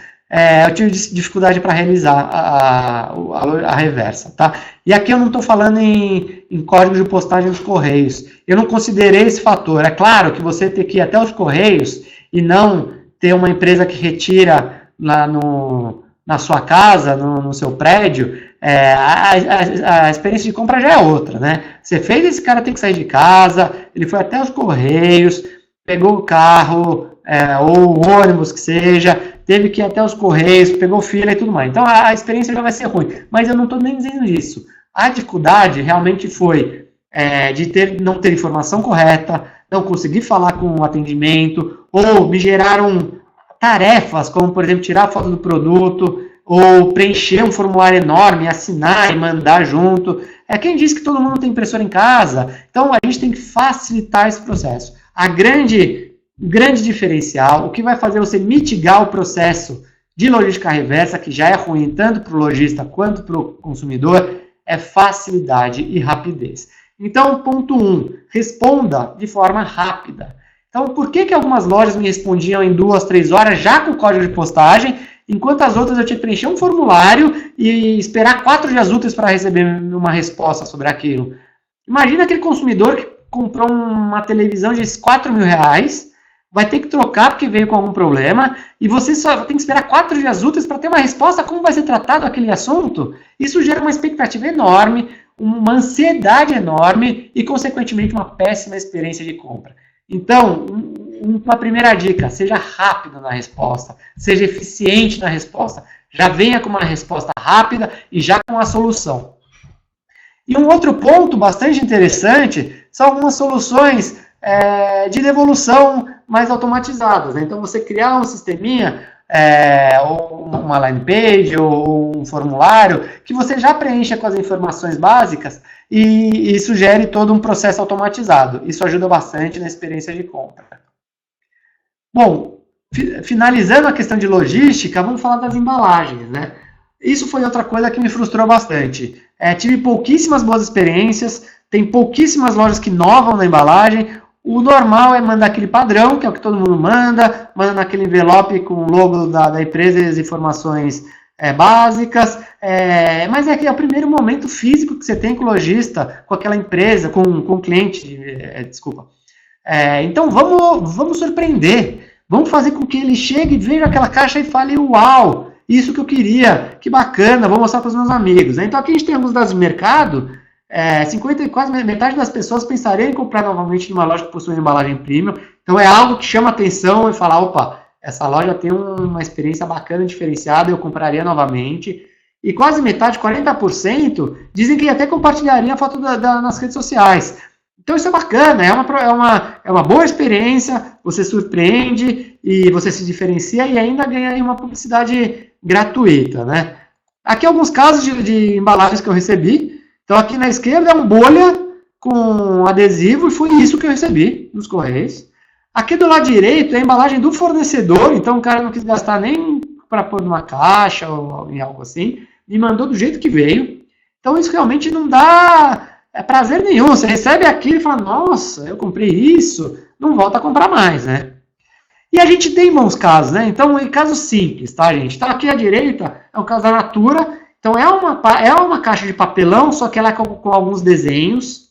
eu tive dificuldade para realizar a reversa, tá? E aqui eu não estou falando em código de postagem dos Correios. Eu não considerei esse fator. É claro que você ter que ir até os Correios e não ter uma empresa que retira lá na sua casa, no seu prédio, a experiência de compra já é outra, né? Você fez esse cara ter que sair de casa, ele foi até os Correios, pegou o carro, ou o ônibus que seja, teve que ir até os Correios, pegou fila e tudo mais. Então a experiência já vai ser ruim. Mas eu não estou nem dizendo isso. A dificuldade realmente foi de não ter informação correta, não conseguir falar com o atendimento, ou me geraram tarefas, como, por exemplo, tirar a foto do produto, ou preencher um formulário enorme, assinar e mandar junto. Quem diz que todo mundo tem impressora em casa? Então, a gente tem que facilitar esse processo. A grande diferencial, o que vai fazer você mitigar o processo de logística reversa, que já é ruim tanto para o lojista quanto para o consumidor, é facilidade e rapidez. Então, ponto 1, responda de forma rápida. Então, por que algumas lojas me respondiam em 2, 3 horas já com o código de postagem, enquanto as outras eu tinha que preencher um formulário e esperar 4 dias úteis para receber uma resposta sobre aquilo? Imagina aquele consumidor que comprou uma televisão de R$4.000, vai ter que trocar porque veio com algum problema, e você só tem que esperar 4 dias úteis para ter uma resposta como vai ser tratado aquele assunto. Isso gera uma expectativa enorme, uma ansiedade enorme e, consequentemente, uma péssima experiência de compra. Então, uma primeira dica, seja rápido na resposta, seja eficiente na resposta, já venha com uma resposta rápida e já com a solução. E um outro ponto bastante interessante são algumas soluções de devolução mais automatizadas, né? Então, você criar um sisteminha, ou uma landing page, ou um formulário, que você já preencha com as informações básicas e isso gere todo um processo automatizado. Isso ajuda bastante na experiência de compra. Bom, finalizando a questão de logística, vamos falar das embalagens, né? Isso foi outra coisa que me frustrou bastante. Tive pouquíssimas boas experiências, tem pouquíssimas lojas que inovam na embalagem. O normal é mandar aquele padrão, que é o que todo mundo manda naquele envelope com o logo da empresa e as informações básicas, mas é que é o primeiro momento físico que você tem com o lojista, com aquela empresa, com o cliente, desculpa. Então vamos surpreender, vamos fazer com que ele chegue, veja aquela caixa e fale, uau, isso que eu queria, que bacana, vou mostrar para os meus amigos. Então aqui a gente tem alguns dados do mercado, quase metade das pessoas pensariam em comprar novamente numa loja que possui uma embalagem premium. Então é algo que chama atenção e falar, opa, essa loja tem uma experiência bacana, diferenciada, eu compraria novamente. E quase metade, 40%, dizem que até compartilhariam a foto nas redes sociais. Então isso é bacana, é uma boa experiência, você surpreende e você se diferencia e ainda ganha aí uma publicidade gratuita, né? Aqui alguns casos de embalagens que eu recebi. Então aqui na esquerda é uma bolha com adesivo e foi isso que eu recebi nos Correios. Aqui do lado direito é a embalagem do fornecedor, então o cara não quis gastar nem para pôr numa caixa ou em algo assim, me mandou do jeito que veio. Então isso realmente não dá prazer nenhum. Você recebe aquilo e fala, nossa, eu comprei isso, não volta a comprar mais, né? E a gente tem bons casos, né? Então, em casos simples, tá, gente? Então aqui à direita é o caso da Natura. Então é uma caixa de papelão, só que ela é com alguns desenhos.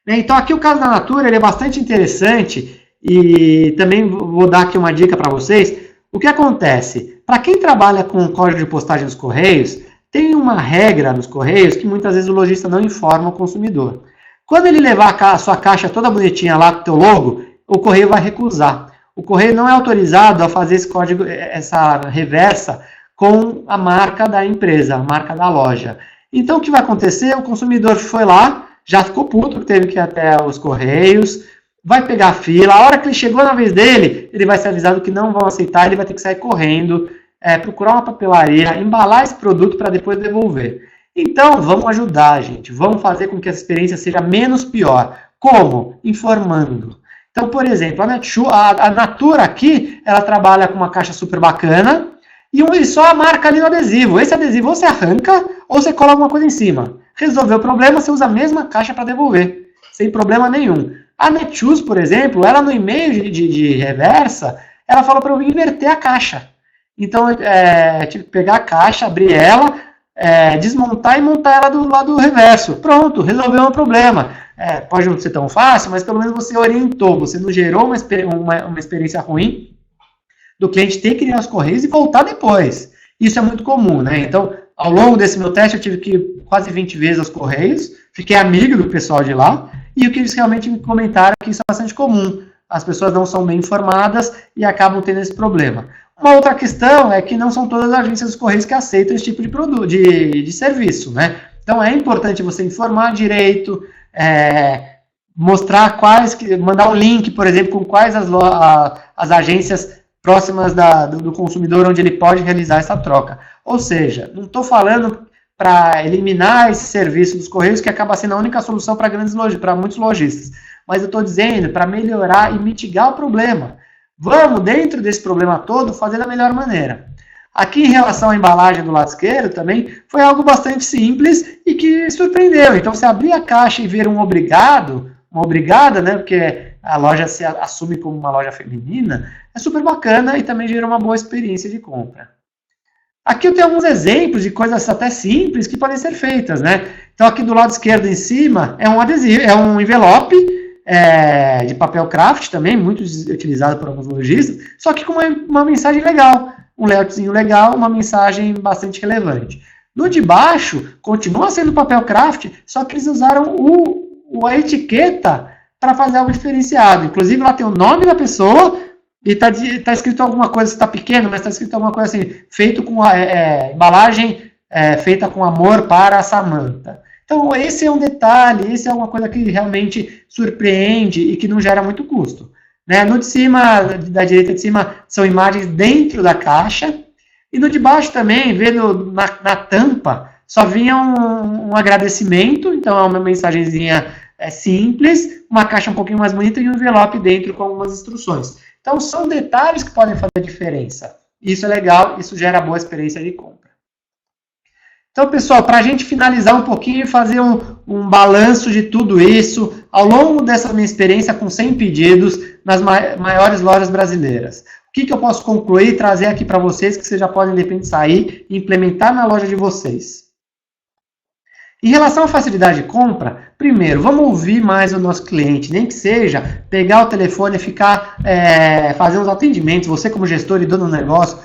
Então aqui o caso da Natura ele é bastante interessante e também vou dar aqui uma dica para vocês. O que acontece? Para quem trabalha com código de postagem nos Correios, tem uma regra nos Correios que muitas vezes o lojista não informa o consumidor. Quando ele levar a sua caixa toda bonitinha lá com o teu logo, o Correio vai recusar. O Correio não é autorizado a fazer esse código, essa reversa com a marca da empresa, a marca da loja. Então o que vai acontecer? O consumidor foi lá, já ficou puto, teve que ir até os Correios, vai pegar a fila, a hora que ele chegou na vez dele, ele vai ser avisado que não vão aceitar, ele vai ter que sair correndo, procurar uma papelaria, embalar esse produto para depois devolver. Então, vamos ajudar, gente. Vamos fazer com que essa experiência seja menos pior. Como? Informando. Então, por exemplo, a Natura aqui, ela trabalha com uma caixa super bacana e só a marca ali no adesivo. Esse adesivo ou você arranca ou você cola alguma coisa em cima. Resolveu o problema, você usa a mesma caixa para devolver, sem problema nenhum. A Netshoes, por exemplo, ela no e-mail de reversa, ela falou para eu inverter a caixa. Então, eu tive que pegar a caixa, abrir ela, desmontar e montar ela do lado reverso. Pronto, resolveu o problema. Pode não ser tão fácil, mas pelo menos você orientou, você não gerou uma experiência ruim do cliente ter que ir aos Correios e voltar depois. Isso é muito comum, né? Então, ao longo desse meu teste, eu tive que ir quase 20 vezes aos Correios, fiquei amigo do pessoal de lá, e o que eles realmente me comentaram é que isso é bastante comum. As pessoas não são bem informadas e acabam tendo esse problema. Uma outra questão é que não são todas as agências dos Correios que aceitam esse tipo de produto, de serviço, né? Então é importante você informar direito, mostrar mandar um link, por exemplo, com quais as agências próximas do consumidor onde ele pode realizar essa troca. Ou seja, não estou falando para eliminar esse serviço dos Correios, que acaba sendo a única solução para muitos lojistas. Mas eu estou dizendo para melhorar e mitigar o problema. Vamos, dentro desse problema todo, fazer da melhor maneira. Aqui, em relação à embalagem do lado esquerdo, também foi algo bastante simples e que surpreendeu. Então, você abrir a caixa e ver uma obrigada, né, porque a loja se assume como uma loja feminina, é super bacana e também gera uma boa experiência de compra. Aqui eu tenho alguns exemplos de coisas até simples que podem ser feitas, né? Então aqui do lado esquerdo em cima é um adesivo, é um envelope de papel craft também, muito utilizado por alguns lojistas, só que com uma mensagem legal, um layoutzinho legal, uma mensagem bastante relevante. No de baixo continua sendo papel craft, só que eles usaram a etiqueta para fazer algo diferenciado. Inclusive lá tem o nome da pessoa e tá escrito alguma coisa, se está pequeno, mas está escrito alguma coisa assim, feito com embalagem feita com amor para a Samantha. Então esse é um detalhe, esse é uma coisa que realmente surpreende e que não gera muito custo. Né? No de cima, da direita de cima, são imagens dentro da caixa, e no de baixo também, vendo na tampa, só vinha um agradecimento, então é uma mensagenzinha simples, uma caixa um pouquinho mais bonita e um envelope dentro com algumas instruções. Então, são detalhes que podem fazer diferença. Isso é legal, isso gera boa experiência de compra. Então, pessoal, para a gente finalizar um pouquinho e fazer um balanço de tudo isso, ao longo dessa minha experiência com 100 pedidos nas maiores lojas brasileiras, o que eu posso concluir e trazer aqui para vocês que vocês já podem, de repente, sair e implementar na loja de vocês? Em relação à facilidade de compra, primeiro, vamos ouvir mais o nosso cliente, nem que seja pegar o telefone e ficar fazendo os atendimentos. Você, como gestor e dono do negócio,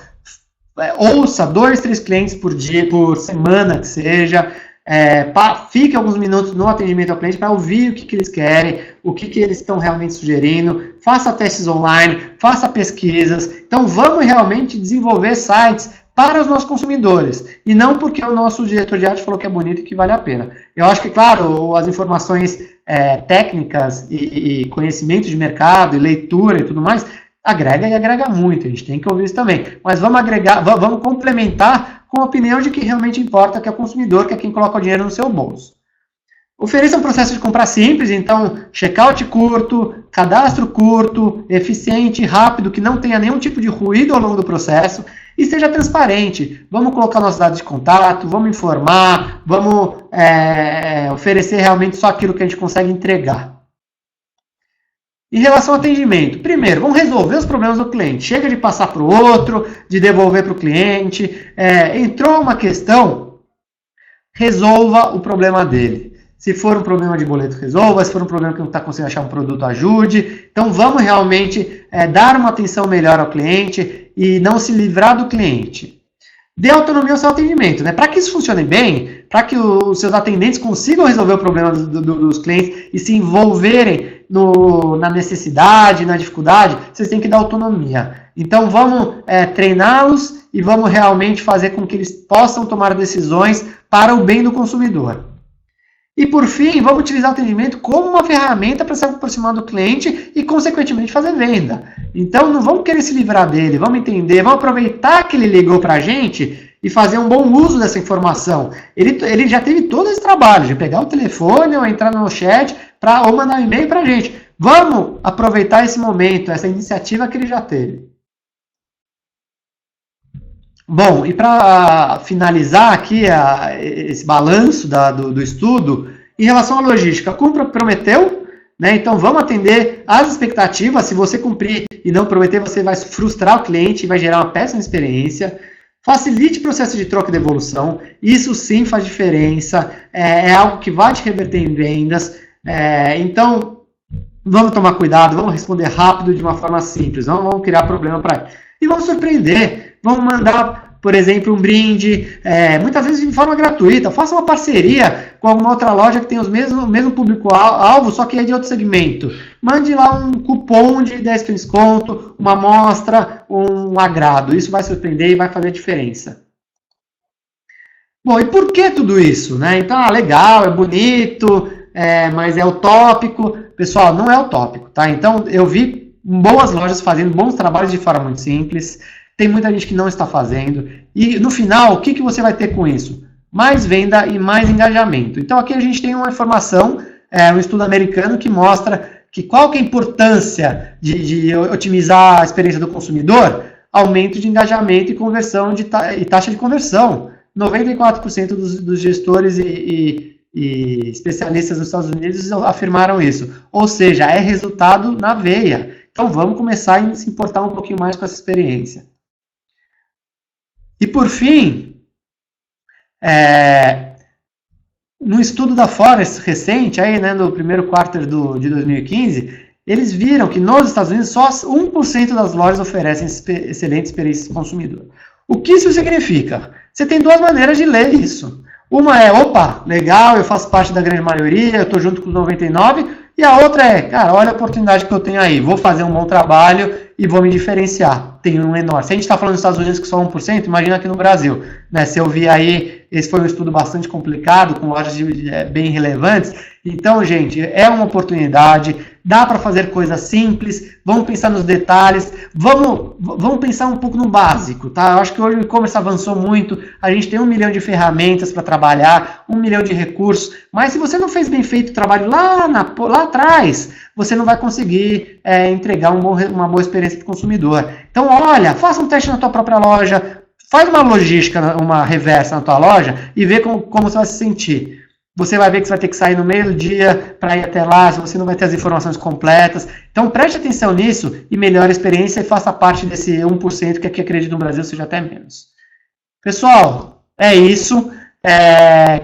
ouça 2, 3 clientes por dia, por semana que seja, Fique alguns minutos no atendimento ao cliente para ouvir o que eles querem, o que eles estão realmente sugerindo, faça testes online, faça pesquisas. Então, vamos realmente desenvolver sites para os nossos consumidores, e não porque o nosso diretor de arte falou que é bonito e que vale a pena. Eu acho que, claro, as informações técnicas e conhecimento de mercado, e leitura e tudo mais, agrega e agrega muito, a gente tem que ouvir isso também. Mas vamos agregar, vamos complementar com a opinião de que realmente importa, que é o consumidor, que é quem coloca o dinheiro no seu bolso. Ofereça um processo de compra simples, então, checkout curto, cadastro curto, eficiente, rápido, que não tenha nenhum tipo de ruído ao longo do processo, e seja transparente. Vamos colocar nossos dados de contato, vamos informar, vamos oferecer realmente só aquilo que a gente consegue entregar. Em relação ao atendimento, primeiro, vamos resolver os problemas do cliente. Chega de passar para o outro, de devolver para o cliente. Entrou uma questão, resolva o problema dele. Se for um problema de boleto, resolva. Se for um problema que não está conseguindo achar um produto, ajude. Então, vamos realmente dar uma atenção melhor ao cliente e não se livrar do cliente. Dê autonomia ao seu atendimento, né? Para que isso funcione bem, para que os seus atendentes consigam resolver o problema dos clientes e se envolverem na necessidade, na dificuldade, vocês têm que dar autonomia. Então, vamos treiná-los e vamos realmente fazer com que eles possam tomar decisões para o bem do consumidor. E, por fim, vamos utilizar o atendimento como uma ferramenta para se aproximar do cliente e, consequentemente, fazer venda. Então, não vamos querer se livrar dele, vamos entender, vamos aproveitar que ele ligou para a gente e fazer um bom uso dessa informação. Ele já teve todo esse trabalho de pegar o telefone ou entrar no chat ou mandar um e-mail para a gente. Vamos aproveitar esse momento, essa iniciativa que ele já teve. Bom, e para finalizar aqui esse balanço do estudo, em relação à logística, prometeu, né? Então vamos atender às expectativas. Se você cumprir e não prometer, você vai frustrar o cliente e vai gerar uma péssima experiência. Facilite o processo de troca e devolução, isso sim faz diferença, é algo que vai te reverter em vendas. Então, vamos tomar cuidado, vamos responder rápido de uma forma simples, não vamos criar problema para ele. E vamos surpreender, vamos mandar, por exemplo, um brinde, muitas vezes de forma gratuita. Faça uma parceria com alguma outra loja que tem o mesmo público-alvo, só que é de outro segmento. Mande lá um cupom de 10% de desconto, uma amostra, um agrado. Isso vai surpreender e vai fazer diferença. Bom, e por que tudo isso, né? Então, legal, é bonito, mas é utópico. Pessoal, não é utópico, tá? Então, eu vi boas lojas fazendo bons trabalhos de forma muito simples. Tem muita gente que não está fazendo. E no final, o que você vai ter com isso? Mais venda e mais engajamento. Então aqui a gente tem uma informação, um estudo americano que mostra que qual que é a importância de otimizar a experiência do consumidor? Aumento de engajamento e conversão e taxa de conversão. 94% dos gestores e especialistas dos Estados Unidos afirmaram isso. Ou seja, é resultado na veia. Então vamos começar a se importar um pouquinho mais com essa experiência. E por fim, no estudo da Forrest recente, aí, né, no primeiro quarto de 2015, eles viram que nos Estados Unidos só 1% das lojas oferecem excelentes experiências do consumidor. O que isso significa? Você tem duas maneiras de ler isso. Uma é, opa, legal, eu faço parte da grande maioria, eu estou junto com os 99%, e a outra é, cara, olha a oportunidade que eu tenho aí, vou fazer um bom trabalho e vou me diferenciar. Tem um enorme. Se a gente está falando nos Estados Unidos que só 1%, imagina aqui no Brasil. Né? Se eu vi aí, esse foi um estudo bastante complicado, com lojas bem relevantes. Então, gente, é uma oportunidade, dá para fazer coisas simples, vamos pensar nos detalhes, vamos pensar um pouco no básico, tá? Eu acho que hoje o e-commerce avançou muito, a gente tem 1 milhão de ferramentas para trabalhar, 1 milhão de recursos, mas se você não fez bem feito o trabalho lá atrás, você não vai conseguir entregar uma boa experiência para o consumidor. Então, olha, faça um teste na tua própria loja, faz uma logística, uma reversa na tua loja e vê como você vai se sentir. Você vai ver que você vai ter que sair no meio do dia para ir até lá, você não vai ter as informações completas. Então, preste atenção nisso e melhore a experiência e faça parte desse 1% que aqui acredito no Brasil seja até menos. Pessoal, é isso.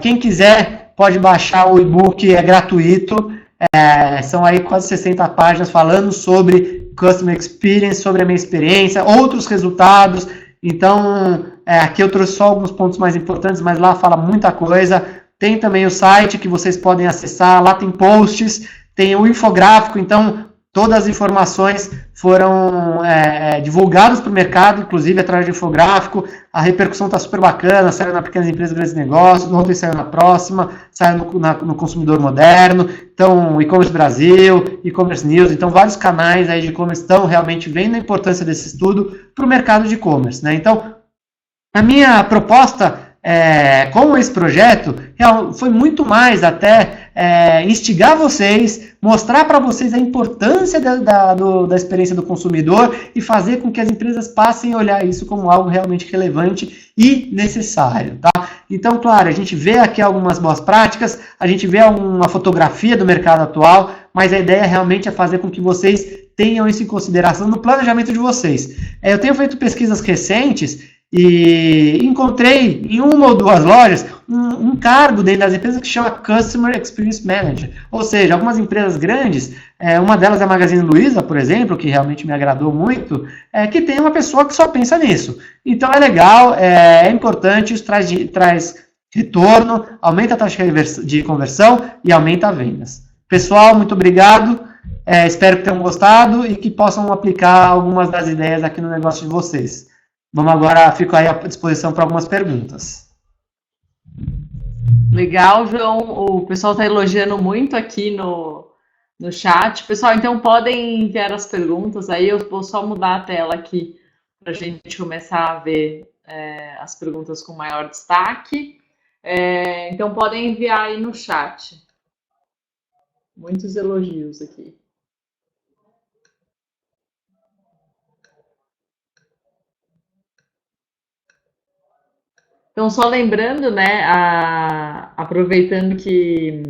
Quem quiser pode baixar o e-book, é gratuito. São aí quase 60 páginas falando sobre Customer Experience, sobre a minha experiência, outros resultados. Então, aqui eu trouxe só alguns pontos mais importantes, mas lá fala muita coisa. tem também o site que vocês podem acessar, lá tem posts, tem o infográfico, então todas as informações foram divulgadas para o mercado, inclusive através de infográfico. A repercussão está super bacana, saiu na Pequenas Empresas e Grandes Negócios, ontem saiu na Próxima, saiu no Consumidor Moderno, então E-Commerce Brasil, E-Commerce News, então vários canais aí de e-commerce estão realmente vendo a importância desse estudo para o mercado de e-commerce, né? Então, a minha proposta com esse projeto foi muito mais até instigar vocês, mostrar para vocês a importância da experiência do consumidor e fazer com que as empresas passem a olhar isso como algo realmente relevante e necessário, tá? Então, claro, a gente vê aqui algumas boas práticas, a gente vê uma fotografia do mercado atual, mas a ideia realmente é fazer com que vocês tenham isso em consideração no planejamento de vocês. Eu tenho feito pesquisas recentes e encontrei em uma ou duas lojas um cargo dentro das empresas que chama Customer Experience Manager. Ou seja, algumas empresas grandes, uma delas é a Magazine Luiza, por exemplo, que realmente me agradou muito, que tem uma pessoa que só pensa nisso. Então é legal, é importante, isso traz retorno, aumenta a taxa de conversão e aumenta as vendas. Pessoal, muito obrigado. Espero que tenham gostado e que possam aplicar algumas das ideias aqui no negócio de vocês. Vamos agora, fico aí à disposição para algumas perguntas. Legal, João. O pessoal está elogiando muito aqui no chat. Pessoal, então podem enviar as perguntas aí. Eu vou só mudar a tela aqui para a gente começar a ver as perguntas com maior destaque. Então podem enviar aí no chat. Muitos elogios aqui. Então, só lembrando, né, aproveitando que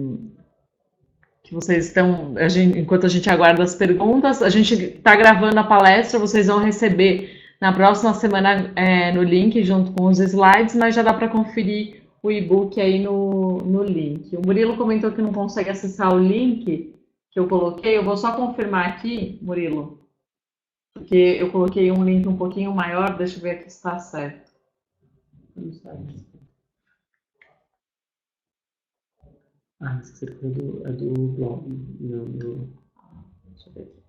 vocês estão, enquanto a gente aguarda as perguntas, a gente está gravando a palestra, vocês vão receber na próxima semana no link, junto com os slides, mas já dá para conferir o e-book aí no link. O Murilo comentou que não consegue acessar o link que eu coloquei, eu vou só confirmar aqui, Murilo, porque eu coloquei um link um pouquinho maior, deixa eu ver aqui se está certo. Esse aqui é do blog. Deixa eu ver aqui.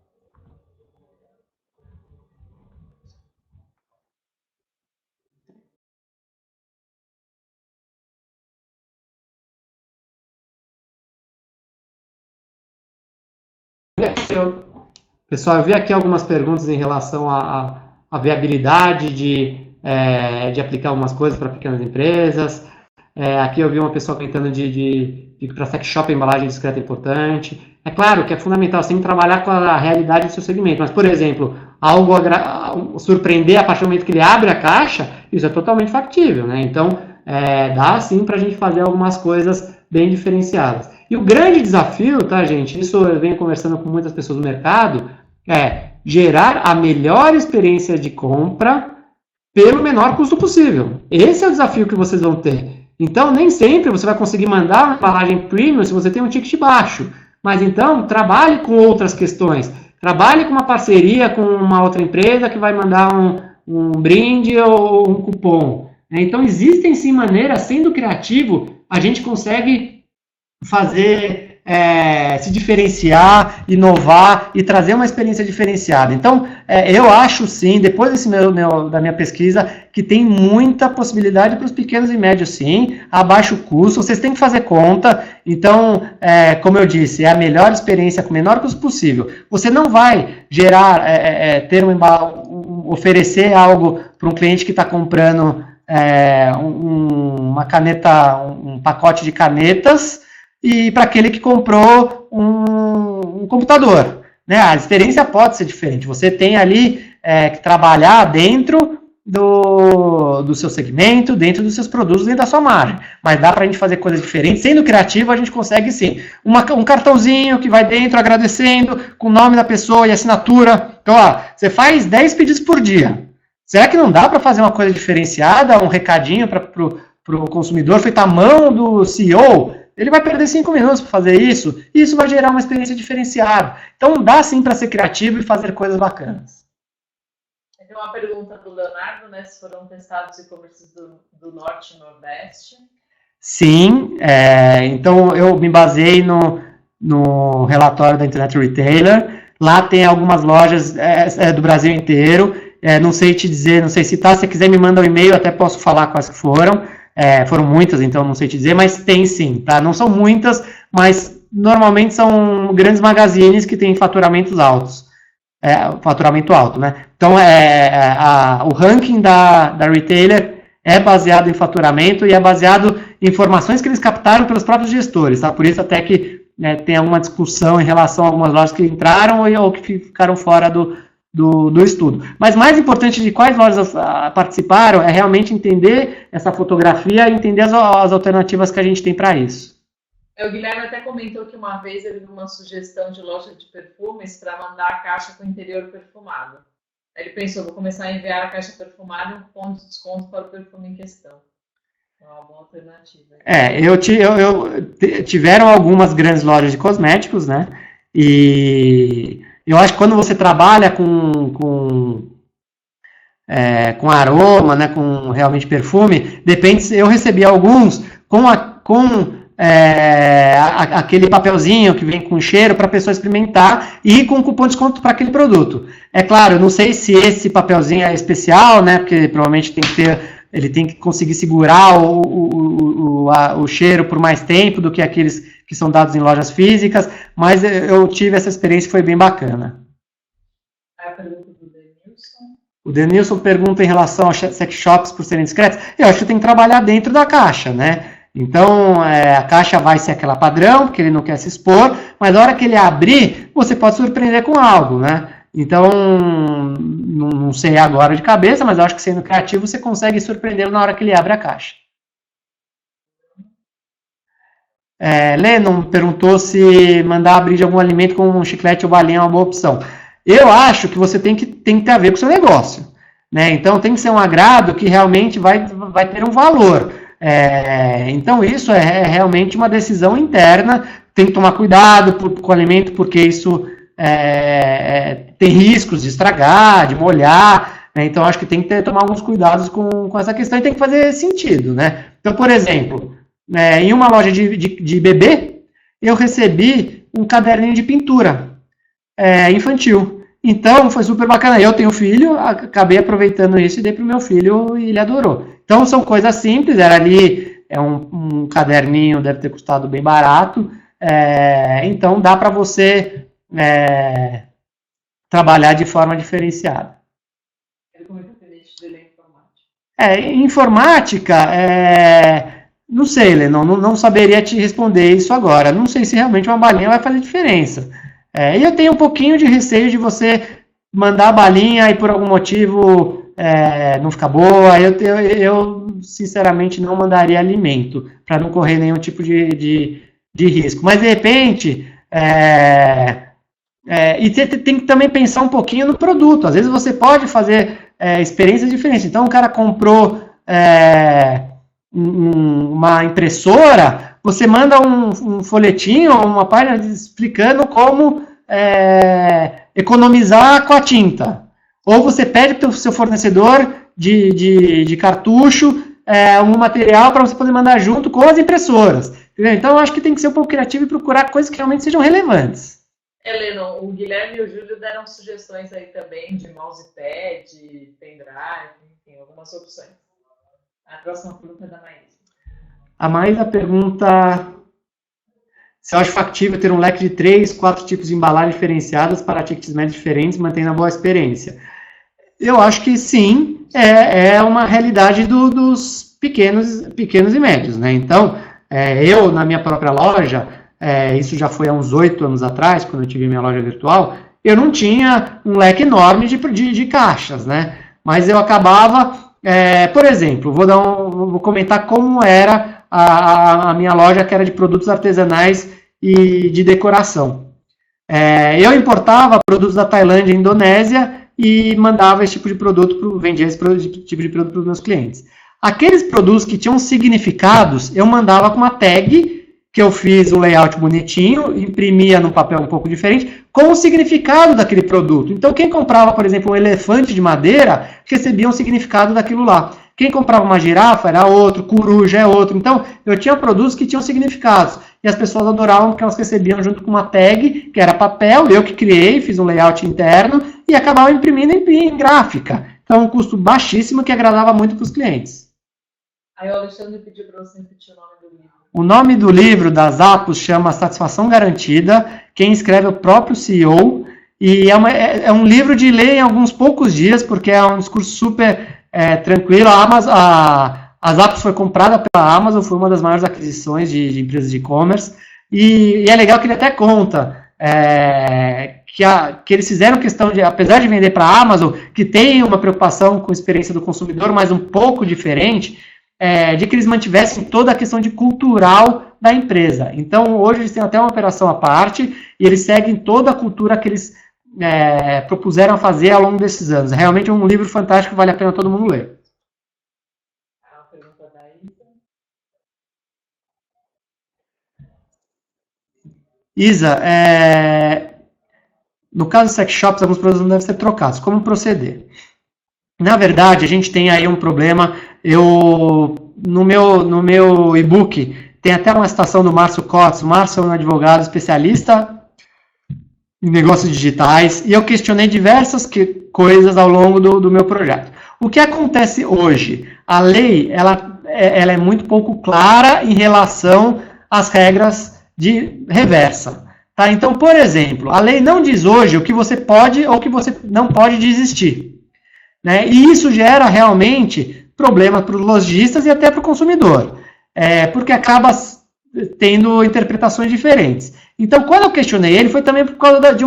Pessoal, eu vi aqui algumas perguntas em relação à viabilidade de aplicar algumas coisas para pequenas empresas. Aqui eu vi uma pessoa comentando de que para sex shop a embalagem discreta é importante. É claro que é fundamental sempre trabalhar com a realidade do seu segmento, mas, por exemplo, algo surpreender a partir do momento que ele abre a caixa, isso é totalmente factível, né? Então, dá sim para a gente fazer algumas coisas bem diferenciadas. E o grande desafio, tá, gente, isso eu venho conversando com muitas pessoas do mercado, é gerar a melhor experiência de compra pelo menor custo possível. Esse é o desafio que vocês vão ter. Então, nem sempre você vai conseguir mandar uma embalagem premium se você tem um ticket baixo. Mas, então, trabalhe com outras questões. Trabalhe com uma parceria com uma outra empresa que vai mandar um brinde ou um cupom. Então, existem, sim, maneiras, sendo criativo, a gente consegue fazer, se diferenciar, inovar e trazer uma experiência diferenciada. Então, eu acho sim, depois da minha pesquisa, que tem muita possibilidade para os pequenos e médios sim, a baixo custo, vocês têm que fazer conta. Então, como eu disse, é a melhor experiência com o menor custo possível. Você não vai gerar, oferecer algo para um cliente que está comprando uma caneta, um pacote de canetas, e para aquele que comprou um computador, né? A experiência pode ser diferente. Você tem ali que trabalhar dentro do seu segmento, dentro dos seus produtos, dentro da sua margem. Mas dá para a gente fazer coisas diferentes. Sendo criativo, a gente consegue sim. Um cartãozinho que vai dentro agradecendo, com o nome da pessoa e assinatura. Então, você faz 10 pedidos por dia. Será que não dá para fazer uma coisa diferenciada, um recadinho para o consumidor feito à mão do CEO? Ele vai perder 5 minutos para fazer isso, e isso vai gerar uma experiência diferenciada. Então, dá sim para ser criativo e fazer coisas bacanas. Tem uma pergunta do Leonardo, né? Se foram testados e-commerces do Norte e Nordeste. Sim, então eu me baseei no relatório da Internet Retailer. Lá tem algumas lojas do Brasil inteiro. Não sei te dizer, não sei citar. Se você quiser me manda um e-mail, até posso falar quais que foram. Foram muitas, então não sei te dizer, mas tem sim, tá? Não são muitas, mas normalmente são grandes magazines que têm faturamentos altos. Faturamento alto, né? Então, o ranking da retailer é baseado em faturamento e é baseado em informações que eles captaram pelos próprios gestores, tá? Por isso até que tem alguma discussão em relação a algumas lojas que entraram ou que ficaram fora do estudo. Mas mais importante de quais lojas participaram é realmente entender essa fotografia e entender as alternativas que a gente tem para isso. O Guilherme até comentou que uma vez ele viu uma sugestão de loja de perfumes para mandar a caixa com o interior perfumado. Aí ele pensou, vou começar a enviar a caixa perfumada e um cupom de desconto para o perfume em questão. É uma boa alternativa. Tiveram algumas grandes lojas de cosméticos, né? E eu acho que quando você trabalha com aroma, né? Com realmente perfume, depende. Eu recebi alguns com aquele papelzinho que vem com cheiro para a pessoa experimentar e com cupom de desconto para aquele produto. É claro, eu não sei se esse papelzinho é especial, né? Porque provavelmente ele tem que conseguir segurar o cheiro por mais tempo do que aqueles que são dados em lojas físicas, mas eu tive essa experiência e foi bem bacana. A pergunta do Denilson. O Denilson pergunta em relação a sex shops por serem discretos. Eu acho que tem que trabalhar dentro da caixa, né? Então, a caixa vai ser aquela padrão, porque ele não quer se expor, mas na hora que ele abrir, você pode surpreender com algo, né? Então, não sei agora de cabeça, mas eu acho que sendo criativo, você consegue surpreendê-lo na hora que ele abre a caixa. Lennon perguntou se mandar abrir de algum alimento como um chiclete ou balinha é uma boa opção. Eu acho que você tem que ter a ver com o seu negócio, né? Então, tem que ser um agrado que realmente vai ter um valor. Então isso é realmente uma decisão interna, tem que tomar cuidado com o alimento, porque isso tem riscos de estragar, de molhar, né? Então acho que tem que tomar alguns cuidados com essa questão e tem que fazer sentido, né? Então, por exemplo, em uma loja de bebê, eu recebi um caderninho de pintura infantil. Então foi super bacana. Eu tenho filho, acabei aproveitando isso e dei para o meu filho e ele adorou. Então são coisas simples, era ali um caderninho, deve ter custado bem barato, então dá para você trabalhar de forma diferenciada. Ele comentou que ele é informática. Informática, não sei, Lennon, não saberia te responder isso agora. Não sei se realmente uma balinha vai fazer diferença. E eu tenho um pouquinho de receio de você mandar a balinha e por algum motivo não ficar boa. Eu sinceramente não mandaria alimento para não correr nenhum tipo de risco. Mas de repente, e você tem que também pensar um pouquinho no produto. Às vezes você pode fazer experiências diferentes. Então o cara comprou uma impressora, você manda um folhetinho, uma página explicando como economizar com a tinta. Ou você pede para o seu fornecedor de cartucho um material para você poder mandar junto com as impressoras. Entendeu? Então, eu acho que tem que ser um pouco criativo e procurar coisas que realmente sejam relevantes. Helena, o Guilherme e o Júlio deram sugestões aí também de mousepad, pendrive, enfim, algumas opções. A próxima pergunta é da Maísa. A Maísa pergunta se eu acho factível ter um leque de 3, 4 tipos de embalagem diferenciadas para tickets médios diferentes, mantendo a boa experiência. Eu acho que sim, é uma realidade dos pequenos e médios, né? Então, eu, na minha própria loja, isso já foi há uns 8 anos atrás, quando eu tive minha loja virtual, eu não tinha um leque enorme de caixas, né? Mas eu acabava, por exemplo, vou comentar como era a minha loja, que era de produtos artesanais e de decoração. Eu importava produtos da Tailândia e Indonésia e mandava esse tipo de produto, vendia esse tipo de produto para os meus clientes. Aqueles produtos que tinham significados, eu mandava com uma tag, que eu fiz um layout bonitinho, imprimia num papel um pouco diferente, com o significado daquele produto. Então, quem comprava, por exemplo, um elefante de madeira, recebia um significado daquilo lá. Quem comprava uma girafa era outro, coruja é outro. Então, eu tinha produtos que tinham significados. E as pessoas adoravam porque elas recebiam junto com uma tag, que era papel, eu que criei, fiz um layout interno, e acabava imprimindo em gráfica. Então, um custo baixíssimo que agradava muito para os clientes. Aí o Alexandre pediu para você repetir o nome do livro. O nome do livro da Zappos chama Satisfação Garantida. Quem escreve é o próprio CEO. E é um livro de ler em alguns poucos dias, porque é um discurso super tranquilo. A Zappos foi comprada pela Amazon, foi uma das maiores aquisições de empresas de e-commerce. E é legal que ele até conta que eles fizeram questão de, apesar de vender para a Amazon, que tem uma preocupação com a experiência do consumidor, mas um pouco diferente, de que eles mantivessem toda a questão de cultural da empresa. Então, hoje eles têm até uma operação à parte e eles seguem toda a cultura que eles propuseram fazer ao longo desses anos. Realmente é um livro fantástico, vale a pena todo mundo ler. A pergunta da Isa, no caso dos sex shops, alguns produtos não devem ser trocados. Como proceder? Na verdade, a gente tem aí um problema. No meu e-book, tem até uma citação do Márcio Cotts. O Márcio é um advogado especialista em negócios digitais, e eu questionei diversas coisas ao longo do meu projeto. O que acontece hoje? A lei ela é muito pouco clara em relação às regras de reversa. Tá? Então, por exemplo, a lei não diz hoje o que você pode ou o que você não pode desistir. Né? E isso gera realmente problemas para os lojistas e até para o consumidor, porque acaba tendo interpretações diferentes. Então, quando eu questionei ele, foi também por causa de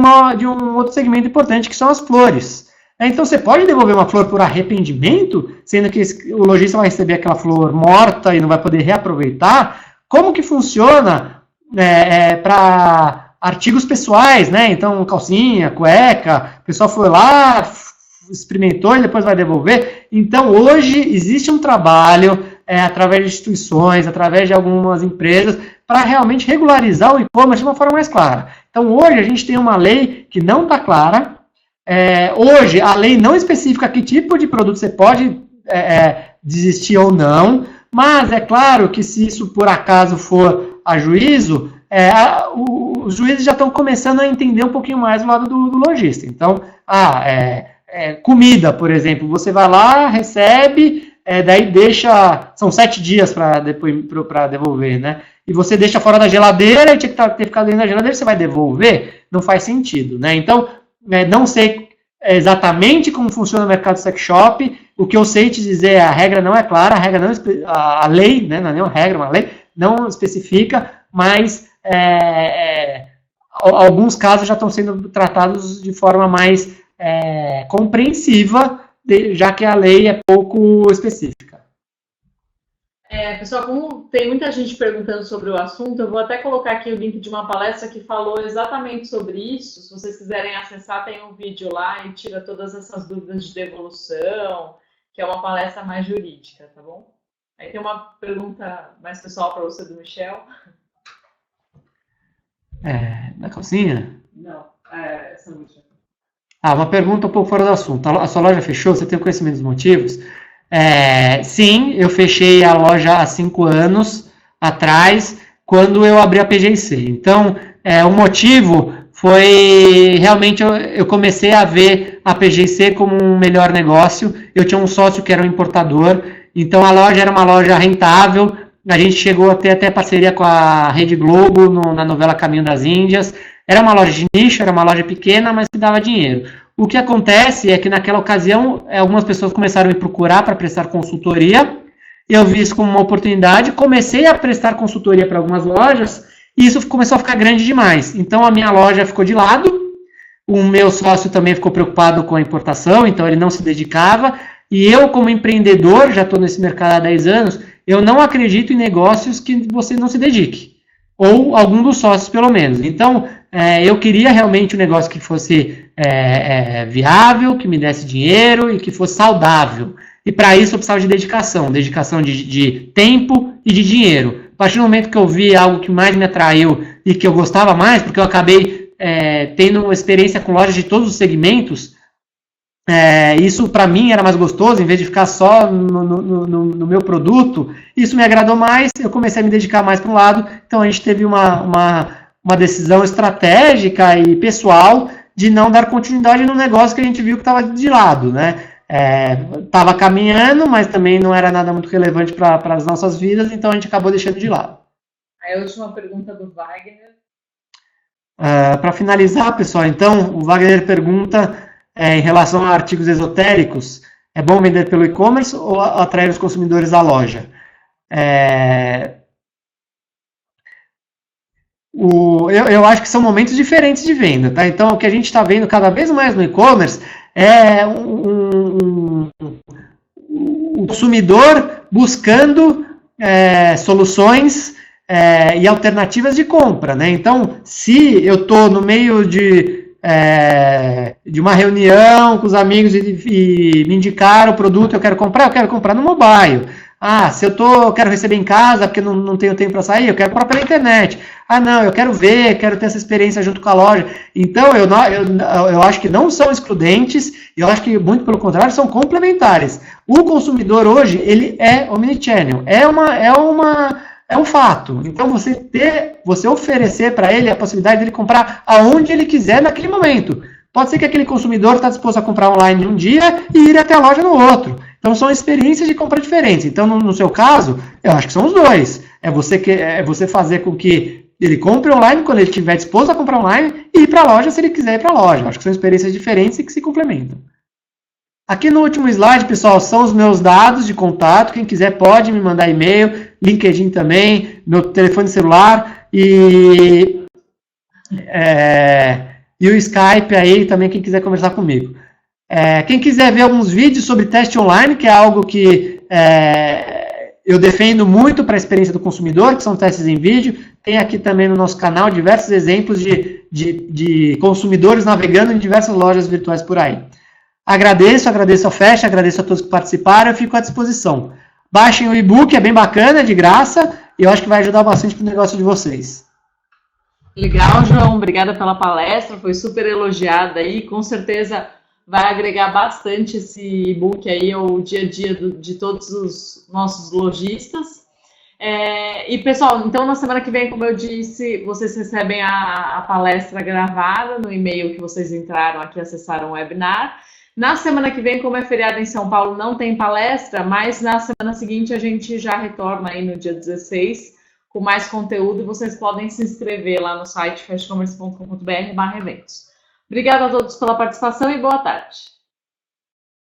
um outro segmento importante, que são as flores. Então, você pode devolver uma flor por arrependimento, sendo que o lojista vai receber aquela flor morta e não vai poder reaproveitar? Como que funciona para artigos pessoais, né? Então, calcinha, cueca, o pessoal foi lá, experimentou e depois vai devolver. Então, hoje existe um trabalho através de instituições, através de algumas empresas, para realmente regularizar o e-commerce de uma forma mais clara. Então, hoje a gente tem uma lei que não está clara. Hoje, a lei não especifica que tipo de produto você pode desistir ou não, mas é claro que se isso por acaso for a juízo, os juízes já estão começando a entender um pouquinho mais o lado do lojista. Então, comida, por exemplo, você vai lá, recebe, daí deixa, são 7 dias para devolver, né? E você deixa fora da geladeira e tinha que ter ficado dentro da geladeira, você vai devolver? Não faz sentido, né? Então, não sei exatamente como funciona o mercado sex shop. O que eu sei te dizer é a regra não é clara, a lei, né? Não é nenhuma regra, uma lei, não especifica, mas alguns casos já estão sendo tratados de forma mais compreensiva, já que a lei é pouco específica. Pessoal, como tem muita gente perguntando sobre o assunto, eu vou até colocar aqui o link de uma palestra que falou exatamente sobre isso. Se vocês quiserem acessar, tem um vídeo lá e tira todas essas dúvidas de devolução, que é uma palestra mais jurídica, tá bom? Aí tem uma pergunta mais pessoal para você do Michel. Da calcinha? Não, essa última. Uma pergunta um pouco fora do assunto. A sua loja fechou? Você tem conhecimento dos motivos? Sim, eu fechei a loja há 5 anos atrás, quando eu abri a PGC. Então, o motivo foi realmente eu comecei a ver a PGC como um melhor negócio. Eu tinha um sócio que era um importador, então a loja era uma loja rentável. A gente chegou a ter até parceria com a Rede Globo na novela Caminho das Índias. Era uma loja de nicho, era uma loja pequena, mas que dava dinheiro. O que acontece é que naquela ocasião, algumas pessoas começaram a me procurar para prestar consultoria. Eu vi isso como uma oportunidade, comecei a prestar consultoria para algumas lojas, e isso começou a ficar grande demais. Então a minha loja ficou de lado, o meu sócio também ficou preocupado com a importação, então ele não se dedicava, e eu, como empreendedor, já estou nesse mercado há 10 anos, eu não acredito em negócios que você não se dedique, ou algum dos sócios pelo menos. Então, eu queria realmente um negócio que fosse viável, que me desse dinheiro e que fosse saudável. E para isso eu precisava de dedicação de tempo e de dinheiro. A partir do momento que eu vi algo que mais me atraiu e que eu gostava mais, porque eu acabei tendo uma experiência com lojas de todos os segmentos, Isso para mim era mais gostoso, em vez de ficar só no meu produto, isso me agradou mais, eu comecei a me dedicar mais para um lado, então a gente teve uma decisão estratégica e pessoal de não dar continuidade no negócio que a gente viu que estava de lado, né? Estava caminhando, mas também não era nada muito relevante para as nossas vidas, então a gente acabou deixando de lado. Aí a última pergunta do Wagner. Para finalizar, pessoal, então, o Wagner pergunta em relação a artigos esotéricos, é bom vender pelo e-commerce ou atrair os consumidores à loja? Eu acho que são momentos diferentes de venda, tá? Então, o que a gente está vendo cada vez mais no e-commerce é o consumidor buscando soluções e alternativas de compra, né? Então, se eu estou no meio de uma reunião com os amigos e me indicaram o produto que eu quero comprar no mobile. Se eu quero receber em casa porque não tenho tempo para sair, eu quero comprar pela internet. Não, eu quero quero ter essa experiência junto com a loja. Então, eu acho que não são excludentes, eu acho que, muito pelo contrário, são complementares. O consumidor hoje, ele é omnichannel, é um fato. Então, você oferecer para ele a possibilidade de ele comprar aonde ele quiser naquele momento. Pode ser que aquele consumidor está disposto a comprar online um dia e ir até a loja no outro. Então, são experiências de compra diferentes. Então, no seu caso, eu acho que são os dois. É você fazer com que ele compre online quando ele estiver disposto a comprar online e ir para a loja se ele quiser ir para a loja. Eu acho que são experiências diferentes e que se complementam. Aqui no último slide, pessoal, são os meus dados de contato. Quem quiser pode me mandar e-mail, LinkedIn também, meu telefone celular e o Skype aí também, quem quiser conversar comigo. Quem quiser ver alguns vídeos sobre teste online, que é algo que eu defendo muito para a experiência do consumidor, que são testes em vídeo, tem aqui também no nosso canal diversos exemplos de consumidores navegando em diversas lojas virtuais por aí. Agradeço ao Fest, agradeço a todos que participaram, eu fico à disposição. Baixem o e-book, é bem bacana, é de graça, e eu acho que vai ajudar bastante para o negócio de vocês. Legal, João, obrigada pela palestra, foi super elogiada aí, com certeza vai agregar bastante esse e-book aí ao dia a dia de todos os nossos lojistas. E pessoal, então na semana que vem, como eu disse, vocês recebem a palestra gravada no e-mail que vocês entraram aqui, acessaram o webinar. Na semana que vem, como é feriado em São Paulo, não tem palestra, mas na semana seguinte a gente já retorna aí no dia 16 com mais conteúdo e vocês podem se inscrever lá no site festcommerce.com.br/eventos. Obrigada a todos pela participação e boa tarde.